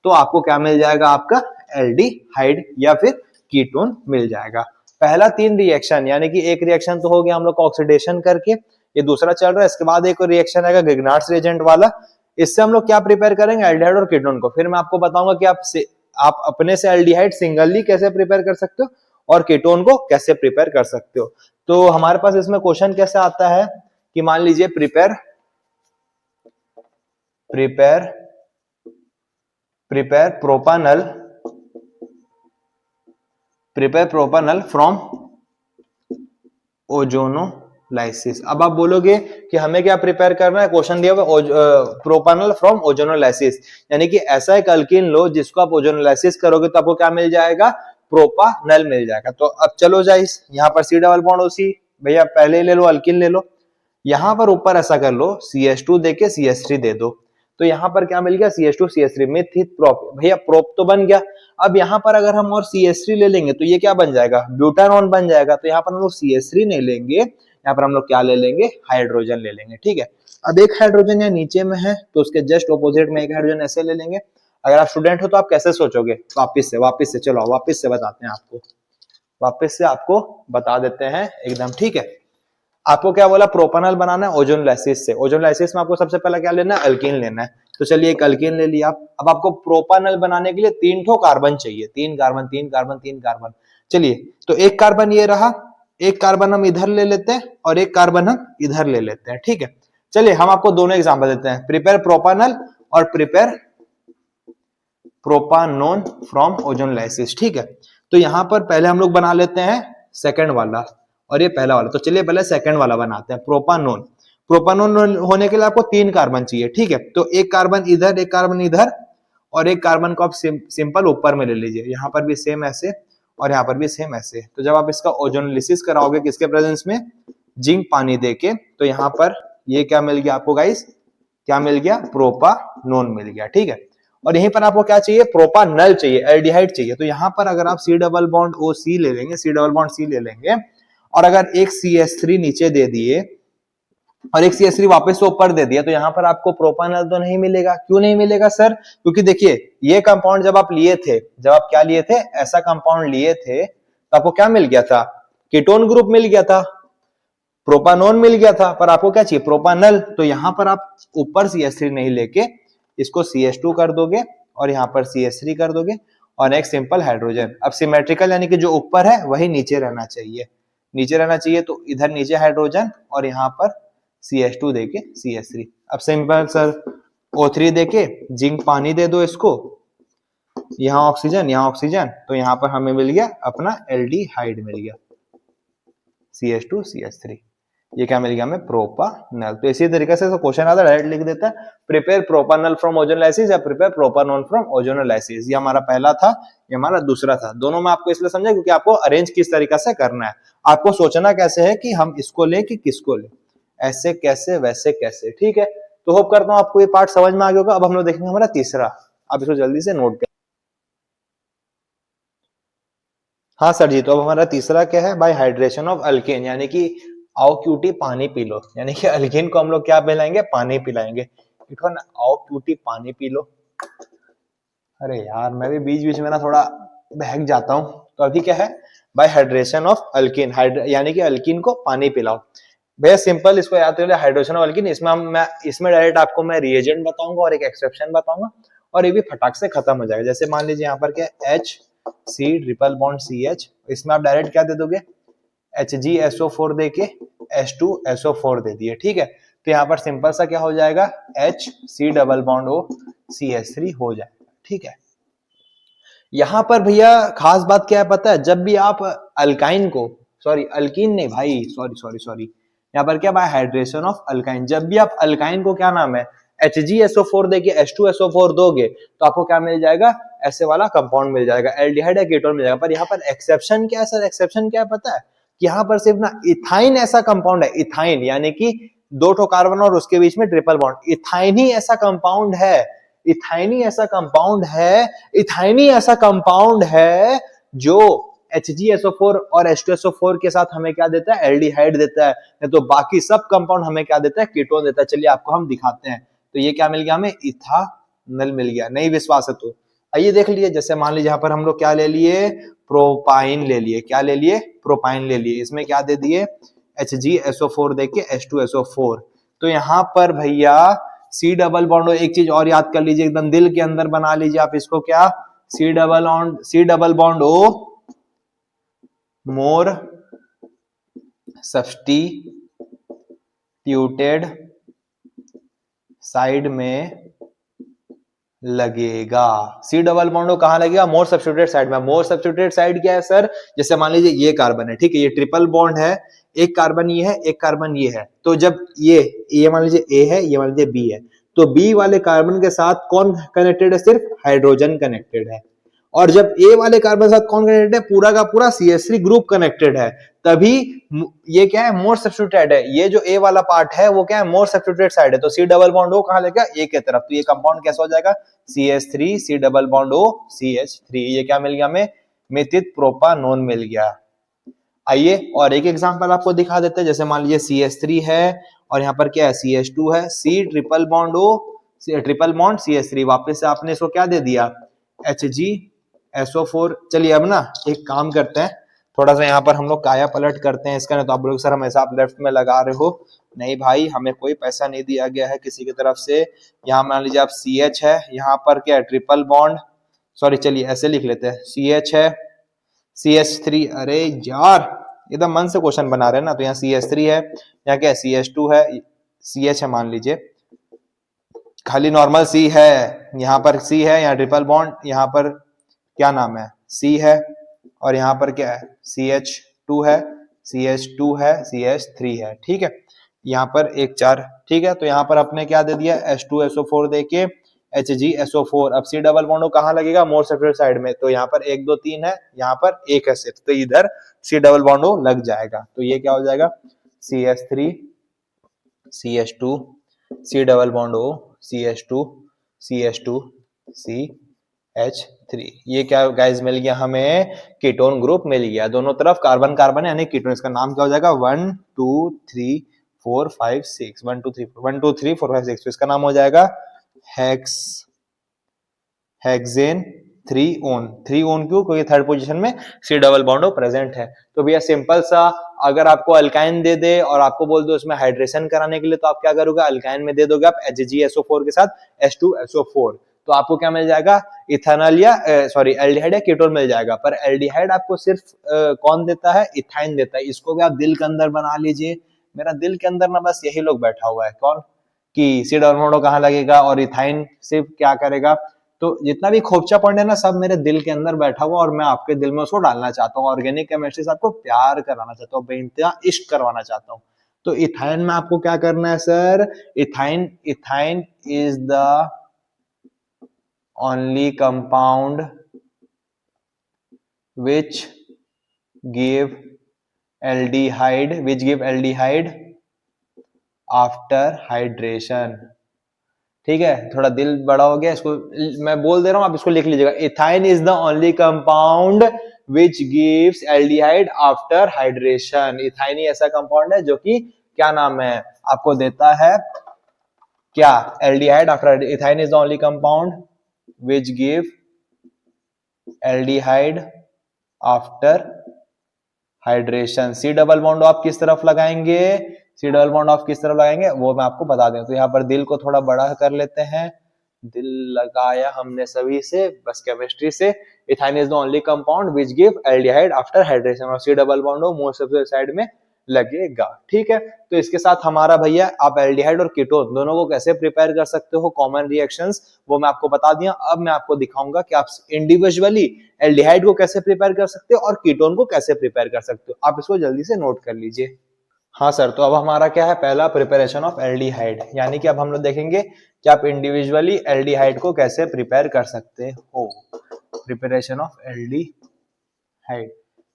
Speaker 1: तो आपको क्या मिल जाएगा, आपका एल्डिहाइड या फिर कीटोन मिल जाएगा। पहला 3 रिएक्शन, यानी कि एक रिएक्शन तो हो गया हम लोग का ऑक्सीडेशन करके, ये दूसरा चल रहा है। इसके बाद एक रिएक्शन आएगा ग्रिग्नार्ड्स रिएजेंट वाला, इससे हम लोग क्या प्रिपेयर करेंगे, एल्डिहाइड और कीटोन को। फिर मैं आपको बताऊंगा कि आप आप अपने से एल्डिहाइड सिंगली कैसे प्रिपेयर कर सकते हो और कीटोन को कैसे प्रिपेयर कर सकते हो। तो हमारे पास इसमें क्वेश्चन कैसे आता है कि मान लीजिए प्रिपेयर प्रोपानल फ्रॉम ओजोनोलाइसिस। अब आप बोलोगे कि हमें क्या प्रिपेयर करना है, क्वेश्चन दिया हुआ प्रोपानल फ्रॉम ओजोनोलाइसिस, यानी कि ऐसा एक अल्कीन लो जिसको आप ओजोनोलाइसिस करोगे तो आपको क्या मिल जाएगा, प्रोपानल मिल जाएगा। तो अब चलो जाइस, यहाँ पर सी डबल बॉन्ड ओसी, भैया पहले ले लो अल्कीन ले लो, यहां पर ऊपर ऐसा कर लो CH2 देके CH3 दे दो, तो यहां पर क्या मिल गया CH2 CH3 मिथित प्रोप, भैया प्रोप तो बन गया। अब यहां पर अगर हम और CH3 ले लेंगे तो ये क्या बन जाएगा, ब्यूटानॉन बन जाएगा। तो यहाँ पर हम लोग CH3 नहीं लेंगे, यहाँ पर हम लोग क्या ले लेंगे, हाइड्रोजन ले लेंगे, ठीक है। अब एक हाइड्रोजन यहाँ नीचे में है तो उसके जस्ट ऑपोजिट में एक हाइड्रोजन ऐसे ले लेंगे। अगर आप स्टूडेंट हो तो आप कैसे सोचोगे, वापिस से चलो वापिस से बताते हैं आपको, वापिस से आपको बता देते हैं एकदम, ठीक है। आपको क्या बोला, प्रोपानल बनाना है ओजोनोलाइसिस से। ओजोनोलाइसिस में आपको सबसे पहले क्या लेना है, अल्कीन लेना है। तो चलिए एक अल्कीन ले लिया। अब आपको प्रोपानल बनाने के लिए 3 ठो कार्बन चाहिए, 3 कार्बन 3 कार्बन 3 कार्बन। चलिए तो एक कार्बन ये रहा, एक कार्बन हम इधर ले लेते हैं और एक कार्बन हम इधर ले लेते हैं, ठीक है। चलिए हम आपको दोनों एग्जांपल देते हैं, प्रिपेयर प्रोपानल और प्रिपेयर प्रोपानोन फ्रॉम ओजोनोलाइसिस, ठीक है। तो यहां पर पहले हम लोग बना लेते हैं सेकंड वाला और ये पहला वाला। तो चलिए पहले सेकंड वाला बनाते हैं, प्रोपानोन। प्रोपानोन होने के लिए आपको 3 कार्बन चाहिए, ठीक है। तो एक कार्बन इधर, एक कार्बन इधर और एक कार्बन को आप सिंपल ऊपर में ले लीजिए, यहाँ पर भी सेम ऐसे और यहाँ पर भी सेम ऐसे। तो जब आप इसका ओजोनोलिसिस कराओगे किसके प्रेजेंस में, जिंक पानी देके, तो यहाँ पर ये क्या मिल गया आपको गाइस, क्या मिल गया, प्रोपानोन मिल गया, ठीक है। और यहीं पर आपको क्या चाहिए, प्रोपानल चाहिए, एल्डिहाइड चाहिए। तो यहाँ पर अगर आप C डबल बॉन्ड OC ले लेंगे, C डबल बॉन्ड C ले लेंगे और अगर एक CH3 नीचे दे दिए और एक CH3 वापस से ऊपर दे दिया, तो यहाँ पर आपको प्रोपानल तो नहीं मिलेगा। क्यों नहीं मिलेगा सर, क्योंकि देखिए ये कंपाउंड जब आप लिए थे, जब आप क्या लिए थे, ऐसा कंपाउंड लिए थे तो आपको क्या मिल गया था, कीटोन ग्रुप मिल गया था, प्रोपानोन मिल गया था, पर आपको क्या चाहिए, प्रोपानल। तो यहाँ पर आप ऊपर CH3 नहीं लेके इसको CH2 कर दोगे और यहाँ पर CH3 कर दोगे और एक सिंपल हाइड्रोजन। अब सिमेट्रिकल यानी कि जो ऊपर है वही नीचे रहना चाहिए, नीचे रहना चाहिए। तो इधर नीचे हाइड्रोजन और यहाँ पर CH2 देके CH3। अब सिंपल सर O3 देके जिंक पानी दे दो इसको, यहाँ ऑक्सीजन यहाँ ऑक्सीजन, तो यहाँ पर हमें मिल गया अपना एल्डिहाइड मिल गया, CH2 CH3। ये क्या मिल गया हमें, प्रोपानल। तो इसी तरीके से क्वेश्चन आता है, डायरेक्ट लिख देता है प्रिपेयर प्रोपानल फ्रॉम ओजोनोलाइसिस या प्रिपेयर प्रोपानोन फ्रॉम ओजोनोलाइसिस। ये हमारा पहला था, ये हमारा दूसरा था। दोनों में आपको इसलिए समझा क्योंकि आपको अरेंज किस तरीके से करना है, आपको सोचना कैसे है कि हम इसको लें कि किसको लें, ऐसे कैसे वैसे कैसे, ठीक है। तो होप करता हूं आपको ये पार्ट समझ में आ गया होगा। अब हम लोग देखेंगे हमारा तीसरा, आप इसको जल्दी से नोट कर। हाँ सर जी, तो अब हमारा तीसरा क्या है, बाय हाइड्रेशन ऑफ अल्केन, यानी कि आओ क्यूटी पानी पी लो, यानी कि अल्केन को हम लोग क्या पिलाएंगे, पानी पिलाएंगे। आओ क्यूटी पानी पी लो। अरे यार मैं भी बीच बीच में ना थोड़ा बहक जाता हूँ। तो अभी क्या है, बाय हाइड्रेशन ऑफ अल्किन, यानी कि अल्किन को पानी पिलाओ। भैया सिंपल इसको याद कर, हाइड्रेशन ऑफ अल्किन। इसमें डायरेक्ट आपको मैं रिएजेंट बताऊंगा और एक एक्सेप्शन बताऊंगा और ये भी फटाक से खत्म हो जाएगा। जैसे मान लीजिए यहाँ पर क्या HC ट्रिपल बॉन्ड CH, इसमें आप डायरेक्ट क्या दे दोगे, HgSO4 देके H2SO4 दे दिए, ठीक है। तो यहाँ पर सिंपल सा क्या हो जाएगा, HC double bond O CH3 हो जाएगा, ठीक है। यहां पर भैया खास बात क्या है पता है, जब भी आप अल्काइन को, सॉरी अल्कीन नहीं भाई, सॉरी यहाँ पर क्या, बाय हाइड्रेशन ऑफ अल्काइन, जब भी आप अल्काइन को क्या नाम है HgSO4 देके H2SO4 दोगे तो आपको क्या मिल जाएगा, ऐसे वाला कंपाउंड मिल जाएगा, एल्डिहाइड या कीटोन मिल जाएगा। पर यहाँ पर एक्सेप्शन क्या है सर, एक्सेप्शन क्या है पता है, कि यहाँ पर सिर्फ ना इथाइन ऐसा कंपाउंड है, इथाइन यानी कि 2 ठो कार्बन और उसके बीच में ट्रिपल बॉन्ड, इथाइन ही ऐसा कंपाउंड है, इथाइनी ऐसा कंपाउंड है, इथाइनी ऐसा कंपाउंड है जो HgSO4 और H2SO4 के साथ हमें क्या देता है, एल्डिहाइड देता है। नहीं तो बाकी सब कंपाउंड हमें क्या देता है, कीटोन देता है। चलिए आपको हम दिखाते हैं। तो ये क्या मिल गया हमें, इथानल मिल गया। नहीं विश्वास है तो आइए देख लीजिए। जैसे मान लीजिए यहाँ पर हम लोग क्या ले लिए, प्रोपाइन ले लिए, क्या ले लिए, प्रोपाइन ले लिए। इसमें क्या दे दिए, HgSO4 देके H2SO4। तो यहाँ पर भैया C डबल बॉन्ड, एक चीज और याद कर लीजिए, एकदम दिल के अंदर बना लीजिए आप इसको, क्या C double bond O more substituted side में लगेगा। सी डबल बॉन्ड कहां लगेगा? मोर सब्स्टिट्यूटेड साइड में। मोर सब्स्टिट्यूटेड साइड क्या है सर? जैसे मान लीजिए ये कार्बन है, ठीक है, ये ट्रिपल बॉन्ड है, एक कार्बन ये है, एक कार्बन ये है, तो जब ये मान लीजिए ए है, ये मान लीजिए बी है, तो बी वाले कार्बन के साथ कौन कनेक्टेड है? सिर्फ हाइड्रोजन कनेक्टेड है। और जब ए वाले कार्बन के साथ कौन कनेक्टेड है? पूरा का पूरा CH3 ग्रुप कनेक्टेड है। तभी ये क्या है? मोर सब्स्टिट्यूटेड है। ये जो ए वाला पार्ट है वो क्या है? मोर सब्स्टिट्यूटेड साइड है। तो सी डबल बॉन्ड ओ कहां लगेगा? ए के तरफ। तो ये कंपाउंड कैसा हो जाएगा? CH3 सी डबल बॉन्ड ओ CH3। ये क्या मिल गया हमें? मेथित प्रोपानोन मिल गया। आइए और एक एग्जांपल आपको दिखा देते हैं। जैसे मान लीजिए CH3 है और यहाँ पर क्या है? CH2 है। C triple bond O triple bond CH3। वापस से आपने इसको क्या दे दिया? HgSO4। चलिए अब ना एक काम करते हैं, थोड़ा सा यहाँ पर हम लोग काया पलट करते हैं इसका। नहीं तो आप लोग सर हमेशा आप लेफ्ट में लगा रहे हो। नहीं भाई, हमें कोई पैसा नहीं दिया गया है किसी की तरफ से। यहाँ मान लीजिए आप CH है, यहाँ पर क्या है? ट्रिपल बॉन्ड, सॉरी चलिए ऐसे लिख लेते हैं, CH है, CH3। अरे यार एकदम मन से क्वेश्चन बना रहे हैं ना। तो यहाँ CH3 है, यहाँ क्या है? CH2 है, CH है मान लीजिए, खाली नॉर्मल C है, यहाँ पर C है, यहाँ ट्रिपल बॉन्ड, यहाँ पर क्या नाम है? C है, और यहाँ पर क्या है? CH2 है, CH2 है, CH3 है, ठीक है। यहाँ पर एक 4, ठीक है। तो यहाँ पर अपने क्या दे दिया? H2SO4 देके HgSO4। अब C डबल बॉन्ड कहाँ लगेगा? मोर सब्स्टिट्यूटेड साइड में। तो यहाँ पर 1 2 3 है, यहाँ पर 1 है सिर्फ, तो इधर C डबल बॉन्ड लग जाएगा। तो ये क्या हो जाएगा? CH3 CH2 C double bond O CH2 CH2 CH3। ये क्या गाइस मिल गया हमें? कीटोन ग्रुप मिल गया। दोनों तरफ कार्बन कार्बन है यानी कीटोन। इसका नाम क्या हो जाएगा? 1 2 3 4 5 6 1 2 3 1 2 3 4 5 6। तो इसका नाम हो जाएगा हेक्सेन 3 ओन। 3 ओन क्यों? क्योंकि थर्ड पोजीशन में C डबल बॉन्ड प्रेजेंट है। तो भैया सिंपल सा, अगर आपको अल्काइन दे दे और आपको बोल दो उसमें हाइड्रेशन कराने के लिए, तो आप क्या करोगे? अल्काइन में दे दोगे आप HgSO4 के साथ H2SO4। तो आपको क्या मिल जाएगा? इथेनॉल या सॉरी एल्डिहाइड या कीटोन मिल जाएगा। पर एल्डिहाइड आपको सिर्फ कौन देता है? इथाइन देता है। इसको भी आप दिल के अंदर बना लीजिए। मेरा दिल के अंदर ना बस यही लोग बैठा हुआ है, कौन? कि C डबल बॉन्ड कहाँ लगेगा और इथाइन सिर्फ क्या करेगा। तो जितना भी खोपचा पॉइंट है ना, सब मेरे दिल के अंदर बैठा हुआ और मैं आपके दिल में उसको डालना चाहता हूँ। ऑर्गेनिक केमिस्ट्री से आपको प्यार कराना चाहता हूँ, बेइंतहा इश्क करवाना चाहता हूँ। तो इथाइन में आपको क्या करना है sir? Ethyne is the only compound which give aldehyde after hydration. ठीक है, थोड़ा दिल बड़ा हो गया, इसको मैं बोल दे रहा हूं, आप इसको लिख लीजिएगा। Ethyne is the only compound which gives aldehyde after hydration. Ethyne ही ऐसा कंपाउंड है जो कि क्या नाम है? आपको देता है क्या? Aldehyde after. Ethyne is the only compound which give aldehyde after hydration. C double bond आप किस तरफ लगाएंगे? C डबल बॉन्ड ऑफ किस तरफ लगाएंगे वो मैं आपको बता दें। तो यहाँ पर दिल को थोड़ा बड़ा कर लेते हैं, दिल लगाया हमने सभी से, बस केमिस्ट्री से। Ethyne is the only compound which give aldehyde after hydration, और C double bond most of the side में लगेगा। ठीक है, तो इसके साथ हमारा भैया आप एल्डिहाइड और कीटोन दोनों को कैसे प्रिपेयर कर सकते हो, कॉमन रिएक्शंस, वो मैं आपको बता दिया। अब मैं आपको दिखाऊंगा कि आप इंडिविजुअली एल्डिहाइड को कैसे प्रिपेयर कर सकते हो और कीटोन को कैसे प्रिपेयर कर सकते हो। आप इसको जल्दी से नोट कर लीजिए। हाँ सर, तो अब हमारा क्या है? पहला प्रिपरेशन ऑफ एल्डिहाइड, यानी कि अब हम लोग देखेंगे कि आप इंडिविजुअली एल्डिहाइड को कैसे प्रिपेयर कर सकते हो। Preparation of aldehyde,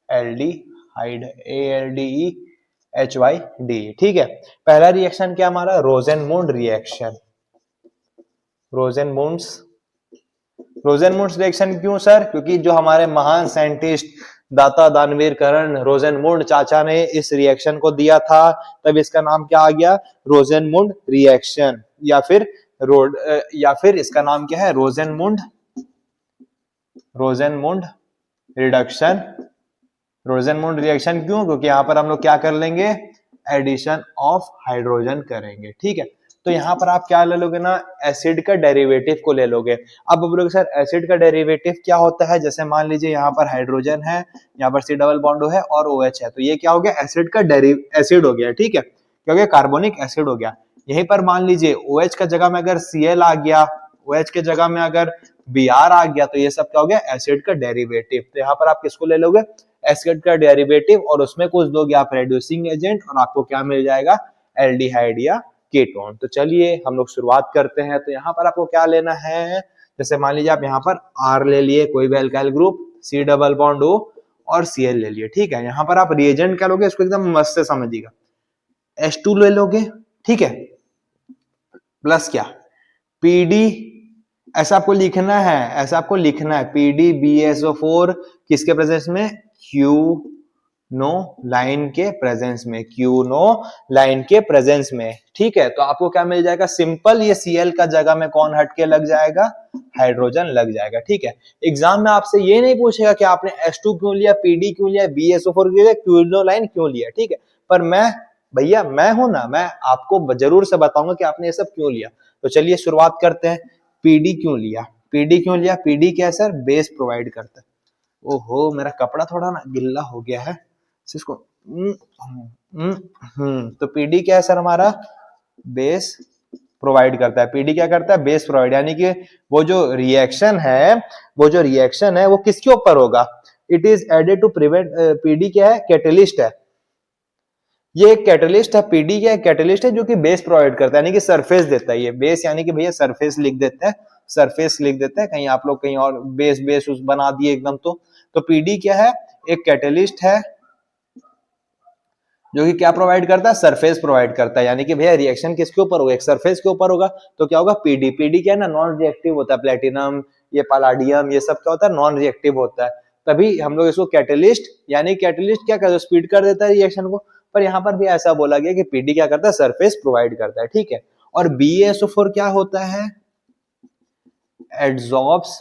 Speaker 1: aldehyde ALDEHYD। ठीक है, पहला रिएक्शन क्या हमारा? रोजेनमुंड रिएक्शन। रोजेनमुंड रिएक्शन क्यों सर? क्योंकि जो हमारे महान साइंटिस्ट दाता दानवीर करण रोजेनमुंड चाचा ने इस रिएक्शन को दिया था, तब इसका नाम क्या आ गया? रोजेनमुंड रिएक्शन, या फिर इसका नाम क्या है? रोजेनमुंड रिडक्शन। रोजेनमुंड रिएक्शन क्यों? क्योंकि यहाँ पर हम लोग क्या कर लेंगे? एडिशन ऑफ हाइड्रोजन करेंगे। ठीक है, तो यहाँ पर आप क्या ले लोगे ना, एसिड का डेरिवेटिव को ले लोगे। अब बोलोगे सर एसिड का डेरिवेटिव क्या होता है, जैसे मान लीजिए यहाँ पर हाइड्रोजन है, यहाँ पर सी डबल बॉन्ड है और OH है, तो ये क्या हो गया, एसिड का एसिड हो गया, ठीक है, क्या हो गया, कार्बोनिक एसिड हो गया। यहीं पर मान लीजिए OH का जगह में अगर Cl आ गया, OH के जगह में अगर Br आ गया, तो ये सब क्या हो गया, एसिड का डेरिवेटिव। तो यहाँ पर आप किसको ले लोगे, एसिड का डेरिवेटिव, और उसमें कुछ दोगे आप रेड्यूसिंग एजेंट, और आपको क्या मिल जाएगा, एल्डिहाइड या कीटोन। तो चलिए हम लोग शुरुआत करते हैं। तो यहाँ पर आपको क्या लेना है, जैसे मान लीजिए आप यहाँ पर R ले लिए, कोई भी alkyl group, C double bond O और Cl ले लिए, ठीक है। यहाँ पर आप रिएजेंट क्या लोगे, इसको एकदम मस्त से समझिएगा, H2 ले लोगे, ठीक है, प्लस क्या, PD, ऐसा आपको लिखना है, ऐसा आपको लिखना है, PDBSO4 किसके प्रेजेंस में, क्यूनो लाइन के प्रेजेंस में, क्यूनो लाइन के प्रेजेंस में, ठीक है। तो आपको क्या मिल जाएगा, सिंपल, ये Cl का जगह में कौन हटके लग जाएगा, हाइड्रोजन लग जाएगा, ठीक है। एग्जाम में आपसे ये नहीं पूछेगा कि आपने H2 क्यों लिया, PD क्यों लिया, BSO4 क्यों लिया, क्यूनो लाइन क्यों लिया, ठीक है। पर मैं, भैया मैं हूं ना, मैं आपको जरूर से बताऊंगा कि आपने ये सब क्यों लिया। तो चलिए शुरुआत करते हैं। पीडी क्यों लिया, पीडी क्यों लिया, पीडी क्या है सर, बेस प्रोवाइड करता है। ओहो मेरा कपड़ा थोड़ा ना गिल्ला हो गया है, इसको तो पीडी क्या है सर, हमारा बेस प्रोवाइड करता है। पीडी क्या करता है, बेस प्रोवाइड, यानी कि वो जो रिएक्शन है, वो जो रिएक्शन है वो किसके ऊपर होगा, it is added to prevent, PD क्या है, कैटलिस्ट है, ये एक कैटलिस्ट है। पीडी क्या है, कैटलिस्ट है जो कि बेस प्रोवाइड करता है, यानी कि सरफेस देता है। ये बेस यानी कि भैया सरफेस लिख देते हैं, सरफेस लिख देते हैं, कहीं आप लोग कहीं और बेस बेस उस बना दिए एकदम। तो पीडी क्या है, एक कैटलिस्ट है जो कि क्या प्रोवाइड करता है, सरफेस प्रोवाइड करता है, यानी कि भैया रिएक्शन किसके ऊपर होगा, एक सरफेस के ऊपर होगा। तो क्या होगा, पीडी, पीडी क्या है ना, नॉन रिएक्टिव होता है, प्लेटिनम, ये पैलाडियम, ये सब क्या होता है, नॉन रिएक्टिव होता है। तभी हम लोग इसको कैटलिस्ट, यानी कैटलिस्ट क्या करता है, स्पीड कर देता है रिएक्शन को। पर यहाँ पर भी ऐसा बोला गया कि पीडी क्या करता है, सरफेस प्रोवाइड करता है, ठीक है। और BaSO4 क्या होता है, एड्सॉर्ब्स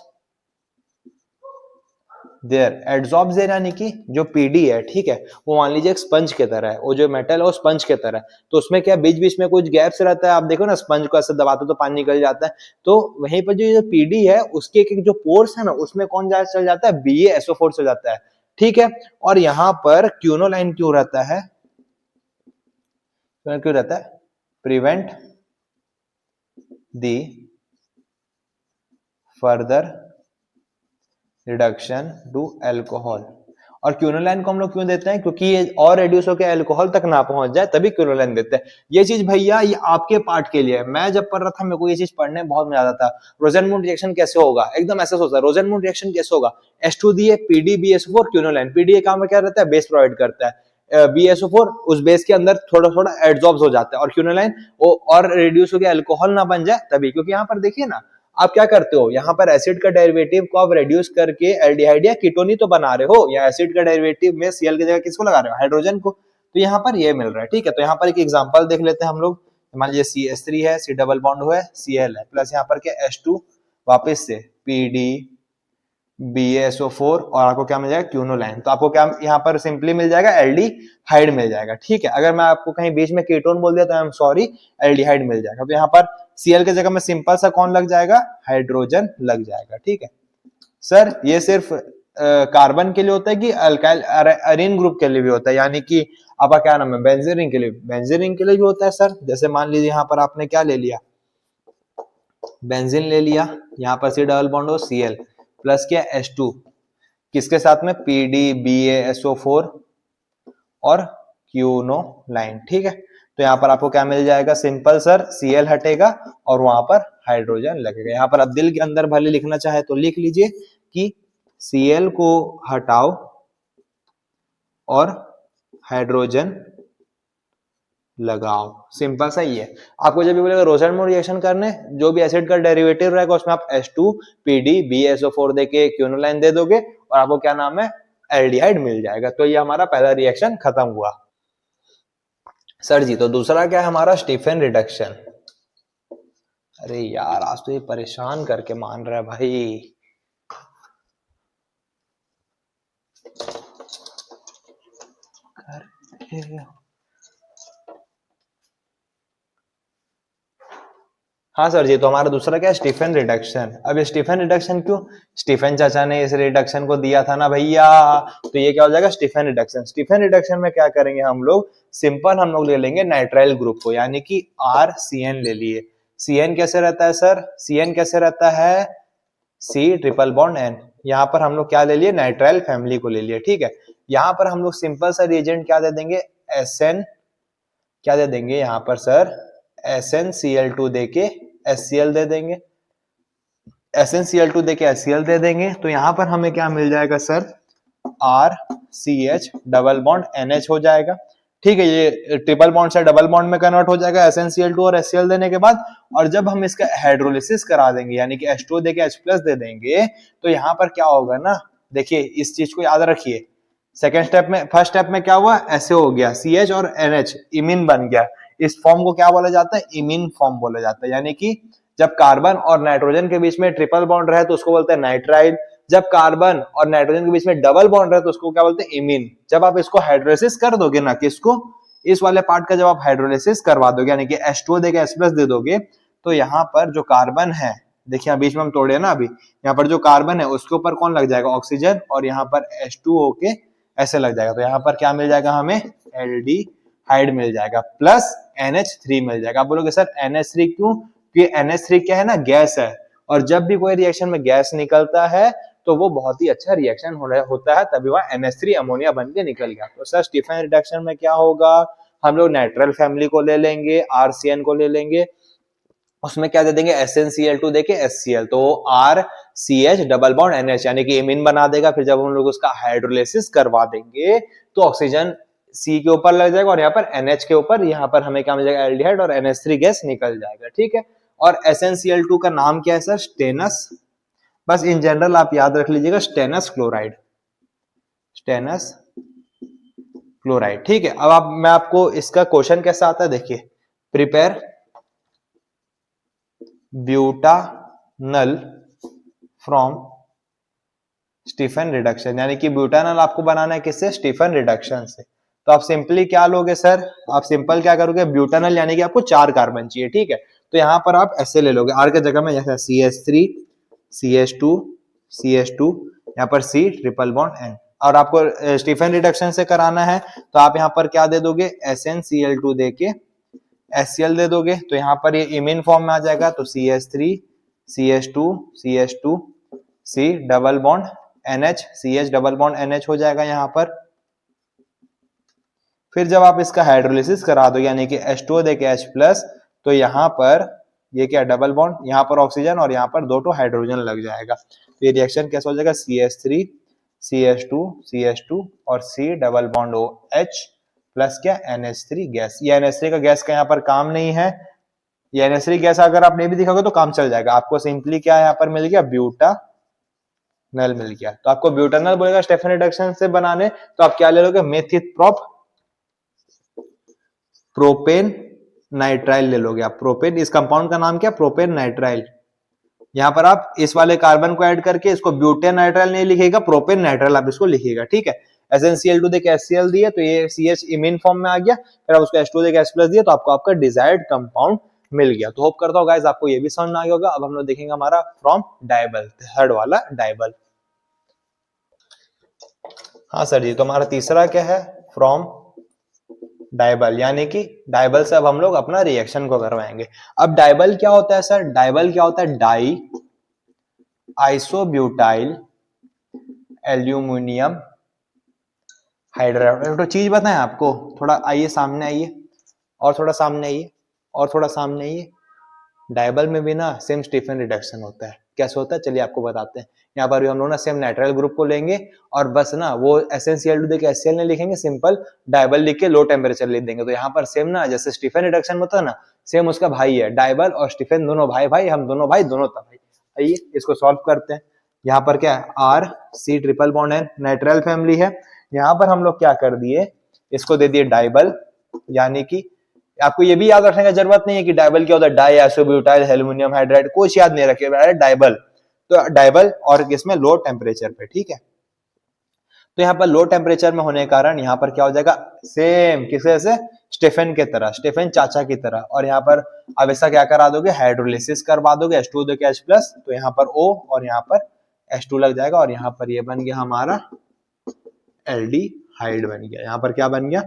Speaker 1: देयर, एड्सॉर्ब्स देयर, यानी कि जो पीडी है, ठीक है, वो मान लीजिए एक स्पंज की तरह है, वो जो मेटल है वो स्पंज की तरह है। तो उसमें क्या बीच बीच में कुछ गैप्स रहता है, आप देखो ना स्पंज को ऐसे दबाते तो पानी निकल जाता है। तो वहीं पर जो पीडी है उसके एक जो पोर्स है ना, उसमें कौन चल जाता है, BaSO4 चल जाता है, ठीक है। और यहाँ पर क्यूनोलाइन क्यों रहता है, क्यों रहता है, prevent the further reduction to alcohol. और क्यूनोलाइन को हम लोग क्यों देते हैं, क्योंकि ये और रेड्यूस होकर अल्कोहल तक ना पहुंच जाए, तभी क्यूनोलाइन देते हैं। ये चीज भैया ये आपके पार्ट के लिए, मैं जब पढ़ रहा था मेरे को ये चीज पढ़ने में बहुत मजा आता था। रोजेनमूड रिएक्शन कैसे होगा, एकदम ऐसा सोचता है, रोजेनमूड रिएक्शन कैसे होगा, H2 दिए, PD BaSO4 क्यूनोलाइन, PD ये काम क्या रहता है, बेस प्रोवाइड करता है, BaSO4 उस बेस के अंदर थोड़ा थोड़ा एड्सॉर्ब हो जाता है, और क्यूनोलाइन और रेड्यूस होकर अल्कोहल ना बन जाए तभी। क्योंकि यहाँ पर देखिए ना, आप क्या करते हो, यहाँ पर एसिड का डेरिवेटिव को आप रेड्यूस करके एल्डिहाइड या कीटोन ही तो बना रहे हो, या एसिड का डेरिवेटिव में Cl की जगह किसको लगा रहे हो, हाइड्रोजन को। तो यहाँ पर ये मिल रहा है, ठीक है। तो यहाँ पर एक एग्जांपल देख लेते हैं हम लोग। मान लीजिए CH3 है, C डबल बॉन्ड है, Cl है, प्लस यहाँ पर क्या H2, वापस से PD BaSO4, और आपको क्या मिल जाएगा, क्यूनोलाइन। तो आपको क्या यहाँ पर सिंपली मिल जाएगा, एल्डिहाइड मिल जाएगा, ठीक है। अगर मैं आपको कहीं बीच में कीटोन बोल दिया तो आई एम सॉरी, एल्डिहाइड मिल जाएगा। तो यहाँ पर Cl की जगह में सिंपल सा कौन लग जाएगा, हाइड्रोजन लग जाएगा, ठीक है। सर ये सिर्फ कार्बन के लिए होता है कि अल्काइल अरीन ग्रुप के लिए भी होता है, यानी कि आपका क्या नाम है, बेंजीन रिंग के लिए, बेंजीन रिंग के लिए भी होता है सर। जैसे मान लीजिए यहाँ पर आपने क्या ले लिया, बेंजीन ले लिया, यहाँ पर C डबल बॉन्ड हो Cl, प्लस क्या H2, किसके साथ में, PD BaSO4 और क्यूनोलाइन, ठीक है। तो यहाँ पर आपको क्या मिल जाएगा, सिंपल सर, Cl हटेगा और वहां पर हाइड्रोजन लगेगा। यहाँ पर आप दिल के अंदर भले लिखना चाहे तो लिख लीजिए कि Cl को हटाओ और हाइड्रोजन लगाओ, सिंपल सा ही है। आपको जब भी बोलेगा रोसेनमूड रिएक्शन करने, जो भी एसिड का डेरिवेटिव रहेगा उसमें आप H2 PD BaSO4 देके क्यूनोलाइन दे दोगे और आपको क्या नाम है, एल्डिहाइड मिल जाएगा। तो ये हमारा पहला रिएक्शन खत्म हुआ। सर जी तो दूसरा क्या है हमारा, स्टीफन रिडक्शन। अरे यार आज तो ये परेशान करके मान रहा है भाई। हाँ सर जी, तो हमारा दूसरा क्या है, स्टीफन रिडक्शन। अब ये स्टीफन रिडक्शन क्यों, स्टीफन चाचा ने इस रिडक्शन को दिया था ना भैया, तो ये क्या हो जाएगा, स्टीफन रिडक्शन। स्टीफन रिडक्शन में क्या करेंगे हम लोग, सिंपल हम लोग ले लेंगे नाइट्राइल ग्रुप को, यानी कि RCN ले लिए। CN कैसे रहता है सर, CN कैसे रहता है, C ट्रिपल बॉन्ड N। यहाँ पर हम लोग क्या ले लिए, नाइट्राइल फैमिली को ले लिए, ठीक है। यहाँ पर हम लोग सिंपल सा रिएजेंट क्या दे देंगे, SN, क्या दे देंगे यहाँ पर सर, SnCl2 देके HCl दे देंगे, SnCl2 देके HCl दे देंगे, तो यहाँ पर हमें क्या मिल जाएगा sir, RCH double bond NH हो जाएगा, ठीक है। ये ट्रिपल बॉन्ड से डबल बॉन्ड में कन्वर्ट हो जाएगा SnCl2 और HCl देने के बाद। और जब हम इसका हाइड्रोलिसिस करा देंगे, यानी कि H2 देके H+ दे देंगे, तो यहाँ पर क्या होगा ना, देखिए इस चीज को याद रखिए। सेकेंड स्टेप में, फर्स्ट स्टेप में क्या हुआ, ऐसे हो गया, CH और NH इमीन बन गया। इस फॉर्म को क्या बोला जाता है, इमीन फॉर्म बोला जाता है। यानी कि जब कार्बन और नाइट्रोजन के बीच में ट्रिपल बॉन्ड रहे तो उसको बोलते हैं नाइट्राइल, जब कार्बन और नाइट्रोजन के बीच में डबल बॉन्ड रहे तो उसको क्या बोलते हैं, इमीन। जब आप इसको हाइड्रोलिसिस कर दोगे ना, किसको, इस वाले पार्ट का जब आप हाइड्रोलिसिस करवा दोगे, यानी कि H2 देके H+ दे दोगे, तो यहाँ पर जो कार्बन है, देखिए बीच में हम तोड़े ना अभी, यहाँ पर जो कार्बन है उसके ऊपर कौन लग जाएगा, ऑक्सीजन, और यहाँ पर H2O के ऐसे लग जाएगा, तो यहाँ पर क्या मिल जाएगा हमें, एल्डिहाइड मिल जाएगा, प्लस NH3 मिल जाएगा। आप बोलोगे सर NH3 क्यों, क्योंकि NH3 क्या है ना, गैस है, और जब भी कोई रिएक्शन में गैस निकलता है तो वो बहुत ही अच्छा रिएक्शन होता है, तभी वह NH3 अमोनिया बन के निकल गया। तो सर स्टीफन रिडक्शन में क्या होगा, हम लोग नाइट्राइल फैमिली को ले लेंगे, RCN को ले लेंगे, उसमें क्या दे देंगे, SnCl2 देके HCl, तो RCH डबल बॉन्ड NH यानी कि इमीन बना देगा। फिर जब हम लोग उसका हाइड्रोलिसिस करवा देंगे तो ऑक्सीजन C के ऊपर लग जाएगा और यहाँ पर NH के ऊपर, यहाँ पर हमें क्या मिल जाएगा, एल्डिहाइड, और NH3 गैस निकल जाएगा, ठीक है। और SnCl2 का नाम क्या है सर, स्टेनस, बस इन जनरल आप याद रख लीजिएगा, स्टेनस क्लोराइड, स्टेनस क्लोराइड, ठीक है। अब मैं आपको इसका क्वेश्चन कैसा आता है, देखिए, prepare butanal from Stephen reduction, यानी कि ब्यूटानल आपको बनाना है किससे, स्टीफन रिडक्शन से। तो आप सिंपली क्या लोगे सर, आप सिंपल क्या करोगे, ब्यूटानल यानी कि आपको 4 कार्बन चाहिए, ठीक है। तो यहाँ पर आप ऐसे ले लोगे, R के जगह में जैसे CH3 CH2 CH2, यहाँ पर C ट्रिपल बॉन्ड N। और आपको स्टीफन रिडक्शन से कराना है तो आप यहाँ पर क्या दे दोगे, SnCl2 देके HCl दे दोगे, तो यहाँ पर ये इमीन फॉर्म में आ जाएगा, तो CH3 CH2 CH2 C double bond NH, CH double bond NH हो जाएगा यहाँ पर। फिर जब आप इसका हाइड्रोलिसिस करा दो, यानी कि H2O देके H+, तो यहाँ पर ये क्या, डबल बॉन्ड, यहाँ पर ऑक्सीजन और यहाँ पर 2 हाइड्रोजन लग जाएगा, तो ये रिएक्शन कैसा हो जाएगा, CH3 CH2 CH2 और C double bond OH plus क्या, NH3 गैस। ये NH3 का गैस का यहाँ पर काम नहीं है, ये NH3 गैस अगर आप नहीं भी दिखाओगे तो काम चल जाएगा। आपको सिंपली क्या यहाँ पर मिल गया, ब्यूटानल मिल गया। तो आपको ब्यूटानल बोलेगा स्टीफन रिडक्शन से बनाने, तो आप क्या ले लोगे, मेथित प्रोपेन नाइट्राइल ले लोगे आप, प्रोपेन, इस कंपाउंड का नाम क्या, प्रोपेन नाइट्राइल। यहाँ पर आप इस वाले कार्बन को ऐड करके इसको ब्यूटेन नाइट्राइल नहीं लिखेगा, प्रोपेन नाइट्राइल आप इसको लिखिएगा, ठीक है। SnCl2 देके HCl दिए तो ये CH इमीन फॉर्म में आ गया, फिर आप उसको H2 देके H+ दिए तो आपको आपका डिजायर्ड कंपाउंड मिल गया। तो होप करता हूँ गाइस आपको ये भी समझ में आ गया होगा। अब हम लोग देखेंगे हमारा फ्रॉम डायबल, थर्ड वाला डायबल। हाँ सर जी, तो हमारा तीसरा क्या है, फ्रॉम डायबल, यानी कि डायबल से अब हम लोग अपना रिएक्शन को करवाएंगे। अब डायबल क्या होता है सर, डायबल क्या होता है, डाई आइसोब्यूटाइल एल्यूमिनियम हाइड्राइड। तो चीज बताएं आपको, थोड़ा आइए सामने आइए, और थोड़ा सामने आइए, और थोड़ा सामने आइए। डायबल में भी ना सेम स्टीफन रिडक्शन होता है, कैसे होता है चलिए आपको बताते हैं। यहाँ पर भी हम लोग ना सेम नाइट्राइल ग्रुप को लेंगे और बस ना वो SnCl2 देके HCl नहीं लिखेंगे, सिंपल डायबल लिख के लो टेम्परेचर लिख देंगे। तो यहाँ पर सेम ना जैसे स्टीफन रिडक्शन होता है ना, सेम उसका भाई है, डायबल और स्टीफन दोनों भाई भाई, हम दोनों भाई दोनों भाई। आइए इसको सॉल्व करते हैं। यहाँ पर क्या है, RC ट्रिपल बॉन्ड है, नाइट्राइल फैमिली है। यहाँ पर हम लोग क्या कर दिए, इसको दे दिए डायबल, यानी कि आपको ये भी याद रखने की जरूरत नहीं है कि डायबल क्या होता है, डाई आइसोब्यूटाइल एल्यूमिनियम हाइड्राइड, कुछ याद नहीं रखे, डायबल। तो डायबल और इसमें लो टेम्परेचर पे, ठीक है। तो यहाँ पर लो टेम्परेचर में होने के कारण यहाँ पर क्या हो जाएगा, सेम किसे से स्टेफन के तरह, स्टेफन चाचा की तरह। और यहाँ पर अब ऐसा क्या करा दोगे, हाइड्रोलिसिस करवा दोगे, H2 दो के H+, तो यहाँ पर O और यहाँ पर H2 लग जाएगा और यहाँ पर ये बन गया हमारा एल्डिहाइड बन गया। यहाँ पर क्या बन गया,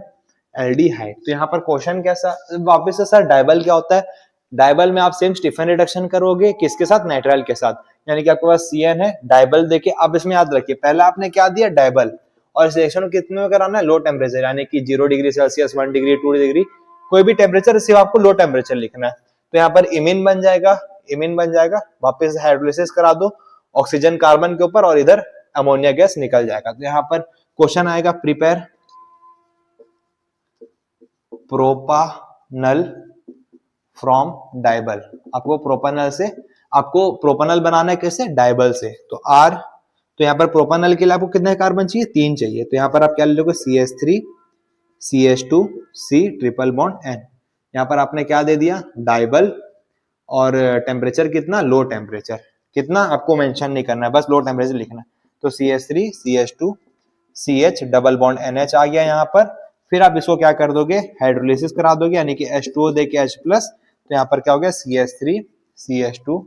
Speaker 1: एल्डिहाइड। तो यहाँ पर क्वेश्चन कैसा वापस से, सर डाइबल क्या होता है, डाइबल में आप सेम स्टीफन रिडक्शन करोगे किसके साथ, नाइट्राइल के साथ, यानी कि आपके पास CN है, डाइबल देके आप इसमें याद रखिए पहले आपने क्या दिया, डाइबल, और इस रिएक्शन को कितने में कराना है, लो टेम्परेचर, यानी कि 0 डिग्री सेल्सियस, 1 डिग्री, 2 डिग्री, कोई भी टेम्परेचर, सिर्फ आपको लो टेम्परेचर लिखना है। तो यहाँ पर इमीन बन जाएगा, इमीन बन जाएगा, वापस हाइड्रोलिसिस करा दो ऑक्सीजन कार्बन के ऊपर और इधर अमोनिया गैस निकल जाएगा। तो यहाँ पर क्वेश्चन आएगा, प्रिपेयर प्रोपानल फ्रॉम डाइबल, आपको प्रोपानल से, आपको प्रोपानल बनाना है कैसे, डाइबल से। तो R, तो यहाँ पर प्रोपानल के लिए आपको कितने कार्बन चाहिए, 3 चाहिए, तो यहाँ पर आप क्या ले लोगे, CH3 CH2 C triple bond N। यहाँ पर आपने क्या दे दिया, डाइबल, और टेम्परेचर कितना, लो टेम्परेचर, कितना आपको मेंशन नहीं करना है, बस लो टेम्परेचर लिखना है। तो CH3 CH2 CH double bond NH आ गया यहाँ पर। फिर आप इसको क्या कर दोगे, हाइड्रोलिसिस करा दोगे, यानी कि H2O दे के H+, तो यहाँ पर क्या हो गया, CH3 CH2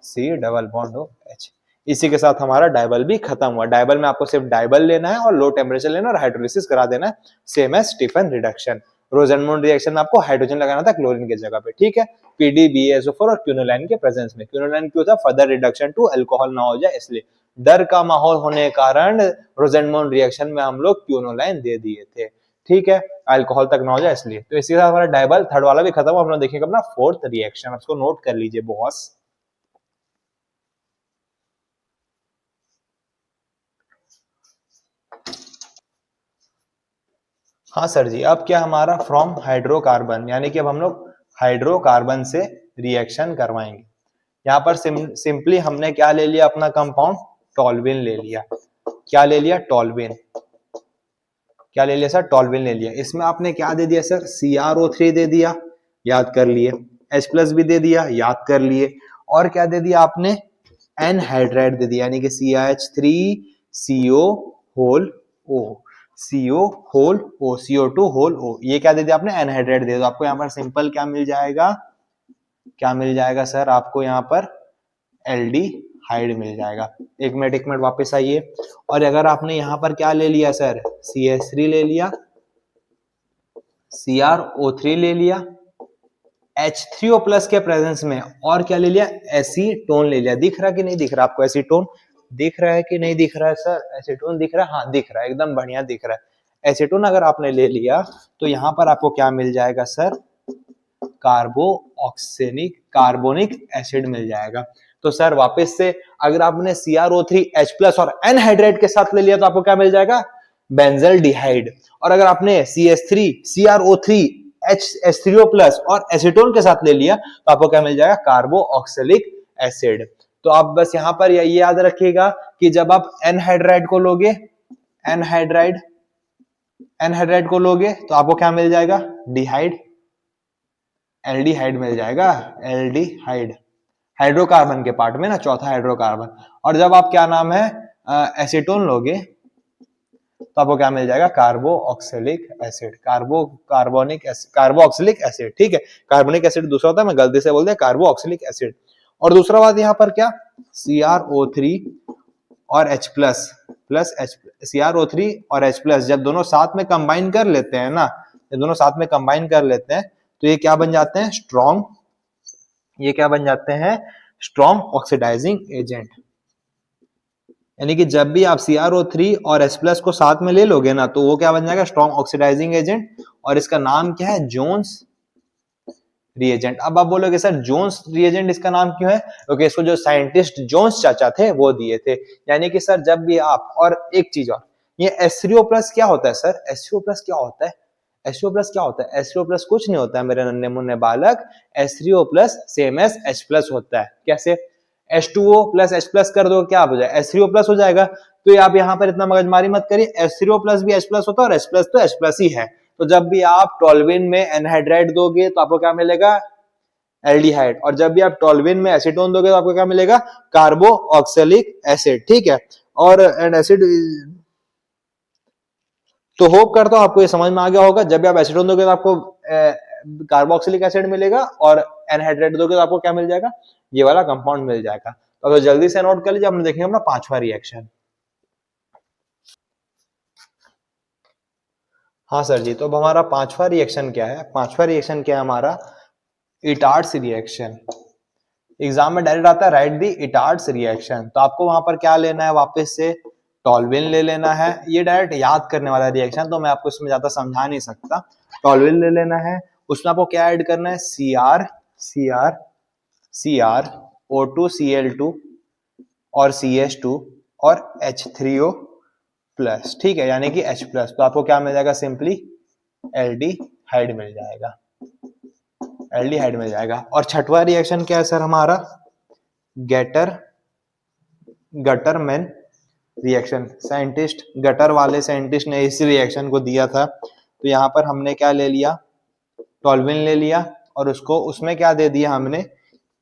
Speaker 1: C double bond H। इसी के साथ हमारा डाइबल भी खत्म हुआ। डाइबल में आपको सिर्फ डाइबल लेना है और लो टेम्परेचर लेना है और हाइड्रोलिसिस करा देना है, same as Stephen reduction. Rosenmund reaction में आपको हाइड्रोजन लगाना था क्लोरीन की जगह पे, ठीक है, PDBSO4 और क्विनोलाइन के प्रेजेंस में। क्विनोलाइन क्यों था, फर्दर रिडक्शन टू अल्कोहल ना हो जाए इसलिए, डर का माहौल होने के कारण रोजेनमोंड रिएक्शन में हम लोग क्विनोलाइन दे दिए थे, ठीक है, अल्कोहल तक ना हो जाए इसलिए। तो इसी के साथ हमारा डाइबल थर्ड वाला भी खत्म हुआ। हम लोग देखेंगे अपना फोर्थ रिएक्शन, उसको नोट कर लीजिए बॉस। हाँ सर जी, अब क्या हमारा फ्रॉम हाइड्रोकार्बन, यानी कि अब हम लोग हाइड्रोकार्बन से रिएक्शन करवाएंगे। यहाँ पर सिंपली हमने क्या ले लिया, अपना कंपाउंड टॉल्विन ले लिया। क्या ले लिया, टॉल्विन। क्या ले लिया सर, टॉल्विन ले लिया। इसमें आपने क्या दे दिया सर, CrO3 दे दिया, याद कर लिए, H+ भी दे दिया, याद कर लिए, और क्या दे दिया आपने, एनहाइड्राइड दे दिया, यानी कि CH3CO whole O, CO whole O, CO2 whole O, ये क्या दे दिया आपने, एनहाइड्राइड दे दो। आपको यहाँ पर सिंपल क्या मिल जाएगा, क्या मिल जाएगा सर, आपको यहाँ पर एल्डिहाइड मिल जाएगा। एक मिनट वापस आइए। और अगर आपने यहाँ पर क्या ले लिया सर, CH3 ले लिया, CrO3 ले लिया, H3O+ के प्रेजेंस में, और क्या ले लिया, एसीटोन ले लिया। दिख रहा है कि नहीं दिख रहा आपको, एसीटोन दिख रहा है कि नहीं दिख रहा है सर, एसीटोन दिख रहा है, हाँ दिख रहा है, एकदम बढ़िया दिख रहा है। एसीटोन अगर आपने ले लिया तो यहाँ पर आपको क्या मिल जाएगा सर, कार्बोनिक एसिड मिल जाएगा। तो सर वापस से अगर आपने CrO3 H+ और एनहाइड्राइड के साथ ले लिया तो आपको क्या मिल जाएगा, बेंजल्डिहाइड। और अगर आपने CH3 CrO3 H3O+ और एसीटोन के साथ ले लिया तो आपको क्या मिल जाएगा, कार्बोक्सिलिक एसिड। तो आप बस यहां पर ये याद रखिएगा कि जब आप एनहाइड्राइड को लोगे, एनहाइड्राइड को लोगे तो आपको क्या मिल जाएगा, डिहाइड, एल्डिहाइड मिल जाएगा, एल्डिहाइड, हाइड्रोकार्बन के पार्ट में ना, चौथा हाइड्रोकार्बन। और जब आप क्या नाम है, एसीटोन लोगे तो आपको क्या मिल जाएगा, कार्बोक्सिलिक एसिड, कार्बोक्सिलिक एसिड, ठीक है। कार्बोनिक एसिड दूसरा होता है, मैं गलती से बोल दिया कार्बोक्सिलिक एसिड। और दूसरा बात यहाँ पर क्या, CrO3 और H+, CrO3 और H+ जब दोनों साथ में कंबाइन कर लेते हैं ना, जब दोनों साथ में कंबाइन कर लेते हैं तो ये क्या बन जाते हैं, स्ट्रॉन्ग, ये क्या बन जाते हैं, स्ट्रॉन्ग ऑक्सीडाइजिंग एजेंट। यानी कि जब भी आप CrO3 और H+ को साथ में ले लोगे ना तो वो क्या बन जाएगा, स्ट्रॉन्ग ऑक्सीडाइजिंग एजेंट। और इसका नाम क्या है, जोन्स रिएजेंट। अब आप बोलोगे सर जोन्स रिएजेंट इसका नाम क्यों है, क्योंकि इसको जो साइंटिस्ट जोन्स चाचा थे वो दिए थे। यानी कि सर जब भी आप, और एक चीज और, ये H3O+ क्या होता है सर, H3O+ क्या होता है, H3O+ क्या होता है, H3O+ कुछ नहीं होता है मेरे नन्हे मुन्ने बालक, H3O+ सेम एज H+ होता है। कैसे, H2O + H+ कर दो क्या हो जाए, H3O+ हो जाएगा। तो आप यहाँ पर इतना मगजमारी मत करिए, H3O+ भी H+ होता है और H+ तो H+ ही है। तो जब भी आप टॉल्विन में एनहाइड्राइड दोगे तो आपको क्या मिलेगा, एल्डिहाइड। और जब भी आप टॉल्विन में एसीटोन दोगे तो आपको क्या मिलेगा, कार्बोक्सिलिक एसिड, ठीक है। और एंड एसिड, तो होप करता हूं आपको ये समझ में आ गया होगा। जब भी आप एसीटोन दोगे तो आपको कार्बोक्सिलिक एसिड मिलेगा और एनहाइड्रेट दोगे तो आपको क्या मिल जाएगा, ये वाला कंपाउंड मिल जाएगा। तो अगर जल्दी से नोट कर लीजिए, हमने देखेंगे अपना पांचवा रिएक्शन। हाँ सर जी, तो अब हमारा पांचवा रिएक्शन क्या है? पांचवा रिएक्शन क्या है हमारा? इटार्ड्स रिएक्शन। एग्जाम में डायरेक्ट आता है राइट दी इटार्ड्स रिएक्शन, तो आपको वहां पर क्या लेना है, वापस से टॉल्विन ले लेना है। ये डायरेक्ट याद करने वाला रिएक्शन, तो मैं आपको इसमें ज्यादा समझा नहीं सकता। टॉल्विन ले लेना है, उसमें आपको क्या ऐड करना है, Cr O2Cl2 और CH2 और H3O प्लस, ठीक है, यानी कि H प्लस। तो आपको क्या मिल जाएगा, सिंपली एल्डिहाइड मिल जाएगा, एल्डिहाइड मिल जाएगा। और छठवां रिएक्शन क्या है सर हमारा? Gattermann reaction. साइंटिस्ट, गटर वाले साइंटिस्ट ने इस रिएक्शन को दिया था। तो यहाँ पर हमने क्या ले लिया, टॉल्विन ले लिया और उसको उसमें क्या दे दिया हमने,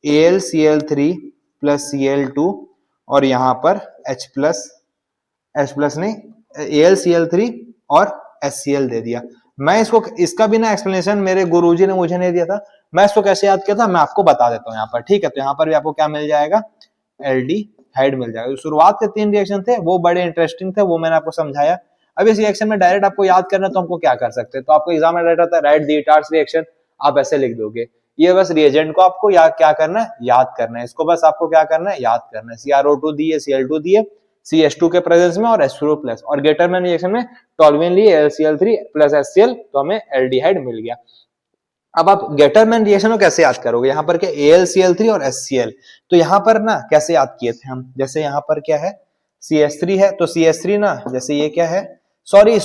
Speaker 1: AlCl3 प्लस Cl2 और यहाँ पर H प्लस नहीं, AlCl3 और HCl दे दिया। मैं इसको, इसका भी ना एक्सप्लेनेशन मेरे गुरुजी ने मुझे नहीं दिया था, मैं इसको कैसे याद किया था मैं आपको बता देता हूँ यहाँ पर, ठीक है। तो यहाँ पर भी आपको क्या मिल जाएगा, एल्डिहाइड मिल जाएगा। शुरुआत के 3 रिएक्शन थे वो बड़े इंटरेस्टिंग थे, वो मैंने आपको समझाया। अब इस रिएक्शन में डायरेक्ट आपको याद करना है, तो हमको क्या कर सकते हैं, तो आपको एग्जाम में डायरेक्ट आता है राइट द इटार्ड्स रिएक्शन, आप ऐसे लिख दोगे। ये बस रिएजेंट को आपको क्या करना है, याद करना है। इसको बस आपको क्या करना है, याद करना है। CrO2 दिए, Cl2 दिए CH2 के प्रेजेंस में और H2O प्लस, और गेटरमैन रिएक्शन में टॉल्विन लिए AlCl3 प्लस HCl, तो हमें एल्डिहाइड मिल गया। अब आप गेटरमैन रिएक्शन को कैसे याद करोगे, यहाँ पर क्या AlCl3 और HCl, तो यहाँ पर ना कैसे याद किए थे हम, जैसे यहाँ पर क्या है CH3 है, तो CH3 ना, जैसे ये क्या है, सॉरी,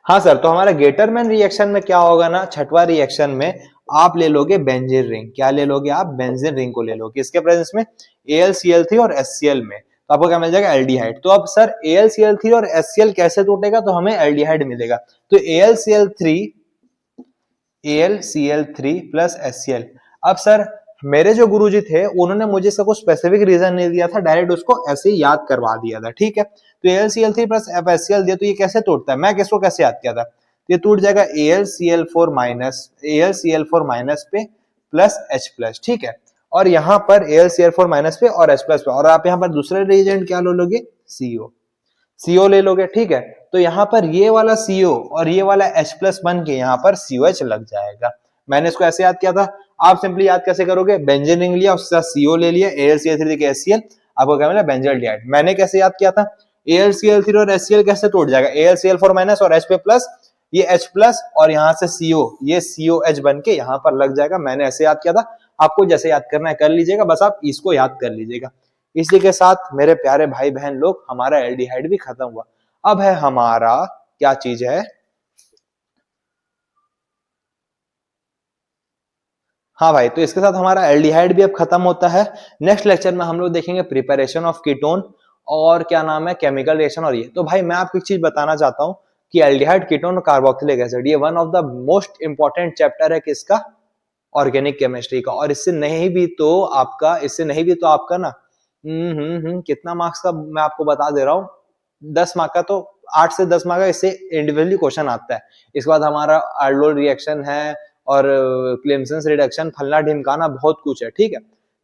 Speaker 1: हाँ सर, तो हमारा गेटरमैन रिएक्शन में क्या होगा ना, छठवां रिएक्शन में आप ले लोगे बेंजीन रिंग। क्या ले लोगे आप, बेंजीन रिंग को ले लोगे, इसके प्रेजेंस में AlCl3 और HCl में, तो आपको क्या मिल जाएगा, एल्डिहाइड। तो अब सर AlCl3 और HCl कैसे टूटेगा, तो हमें एल्डिहाइड मिलेगा। तो AlCl3 प्लस HCl। अब सर मेरे जो गुरुजी थे उन्होंने मुझे इसका कुछ स्पेसिफिक रीजन नहीं दिया था, डायरेक्ट उसको ऐसे ही याद करवा दिया था, ठीक है। तो AlCl3 प्लस HCl दिया, तो ये कैसे टूटता है, मैं किसको कैसे याद किया था, ये टूट जाएगा AlCl4 माइनस पे प्लस H प्लस, ठीक है। और यहाँ पर AlCl4 माइनस पे और H प्लस पे, और आप यहाँ पर दूसरे रिएजेंट क्या ले लोगे, CO ले लोगे, ठीक है। तो यहाँ पर ये वाला CO और ये वाला H प्लस बन के यहाँ पर COH लग जाएगा। मैंने इसको ऐसे याद किया था, आप सिंपली याद कैसे करोगे, बेंजीन रिंग लिया, उसके साथ CO ले लिया, AlCl3 के HCl, आपको क्या मिला, बेंजल्डिहाइड। मैंने कैसे याद किया था, AlCl3 और HCl कैसे टूट जाएगा, AlCl4 माइनस और H पे प्लस, ये H प्लस और यहाँ से CO, ये COH बन के यहाँ पर लग जाएगा। मैंने ऐसे याद किया था, आपको जैसे याद करना है कर लीजिएगा, बस आप इसको याद कर लीजिएगा। इसी के साथ मेरे प्यारे भाई बहन लोग, हमारा एल्डिहाइड भी खत्म हुआ। अब है हमारा क्या चीज है, हाँ भाई, तो इसके साथ हमारा एल्डिहाइड भी अब खत्म होता है। नेक्स्ट लेक्चर में हम लोग देखेंगे प्रिपरेशन ऑफ कीटोन और क्या नाम है, केमिकल रिएक्शन। और ये तो भाई मैं आपको एक चीज बताना चाहता हूँ कि एल्डिहाइड, कीटोन और कार्बोक्सिलिक एसिड, ये one of the most important chapter है किसका, ऑर्गेनिक केमिस्ट्री का। और इससे नहीं भी तो आपका ना कितना मार्क्स का मैं आपको बता दे रहा हूँ, 10 मार्क का, तो 8 से 10 मार्क का इससे इंडिविजुअली क्वेश्चन आता है। इसके बाद हमारा आर्लोल रिएक्शन है और क्लेम्सन्स रिडक्शन, फलना ढिमकाना, बहुत कुछ है, ठीक है।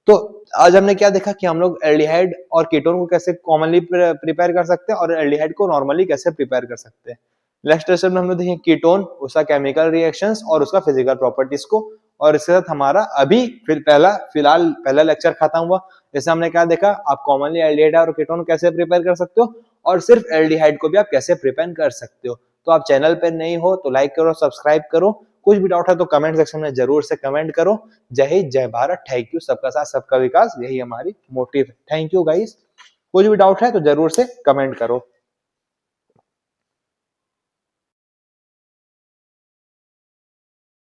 Speaker 1: तो आज हमने क्या देखा कि हम लोग एल्डिहाइड और कीटोन को कैसे कॉमनली प्रिपेयर कर सकते हैं और एल्डिहाइड को नॉर्मली कैसे प्रिपेयर कर सकते हैं। नेक्स्ट लेक्चर में हम लोग देखेंगे कीटोन, उसका केमिकल रिएक्शंस और उसका फिजिकल प्रॉपर्टीज को। और इसके साथ हमारा अभी फिलहाल पहला लेक्चर खत्म हुआ। जैसे हमने क्या देखा, आप कॉमनली एल्डिहाइड और कीटोन कैसे प्रिपेयर कर सकते हो और सिर्फ एल्डिहाइड को भी आप कैसे प्रिपेयर कर सकते हो। तो आप चैनल पे नहीं हो तो लाइक करो, सब्सक्राइब करो। कुछ भी डाउट है तो कमेंट सेक्शन में जरूर से कमेंट करो। जय हिंद, जय भारत, थैंक यू। सबका साथ सबका विकास, यही हमारी मोटिव है। Thank you guys. कुछ भी डाउट है तो जरूर से कमेंट करो।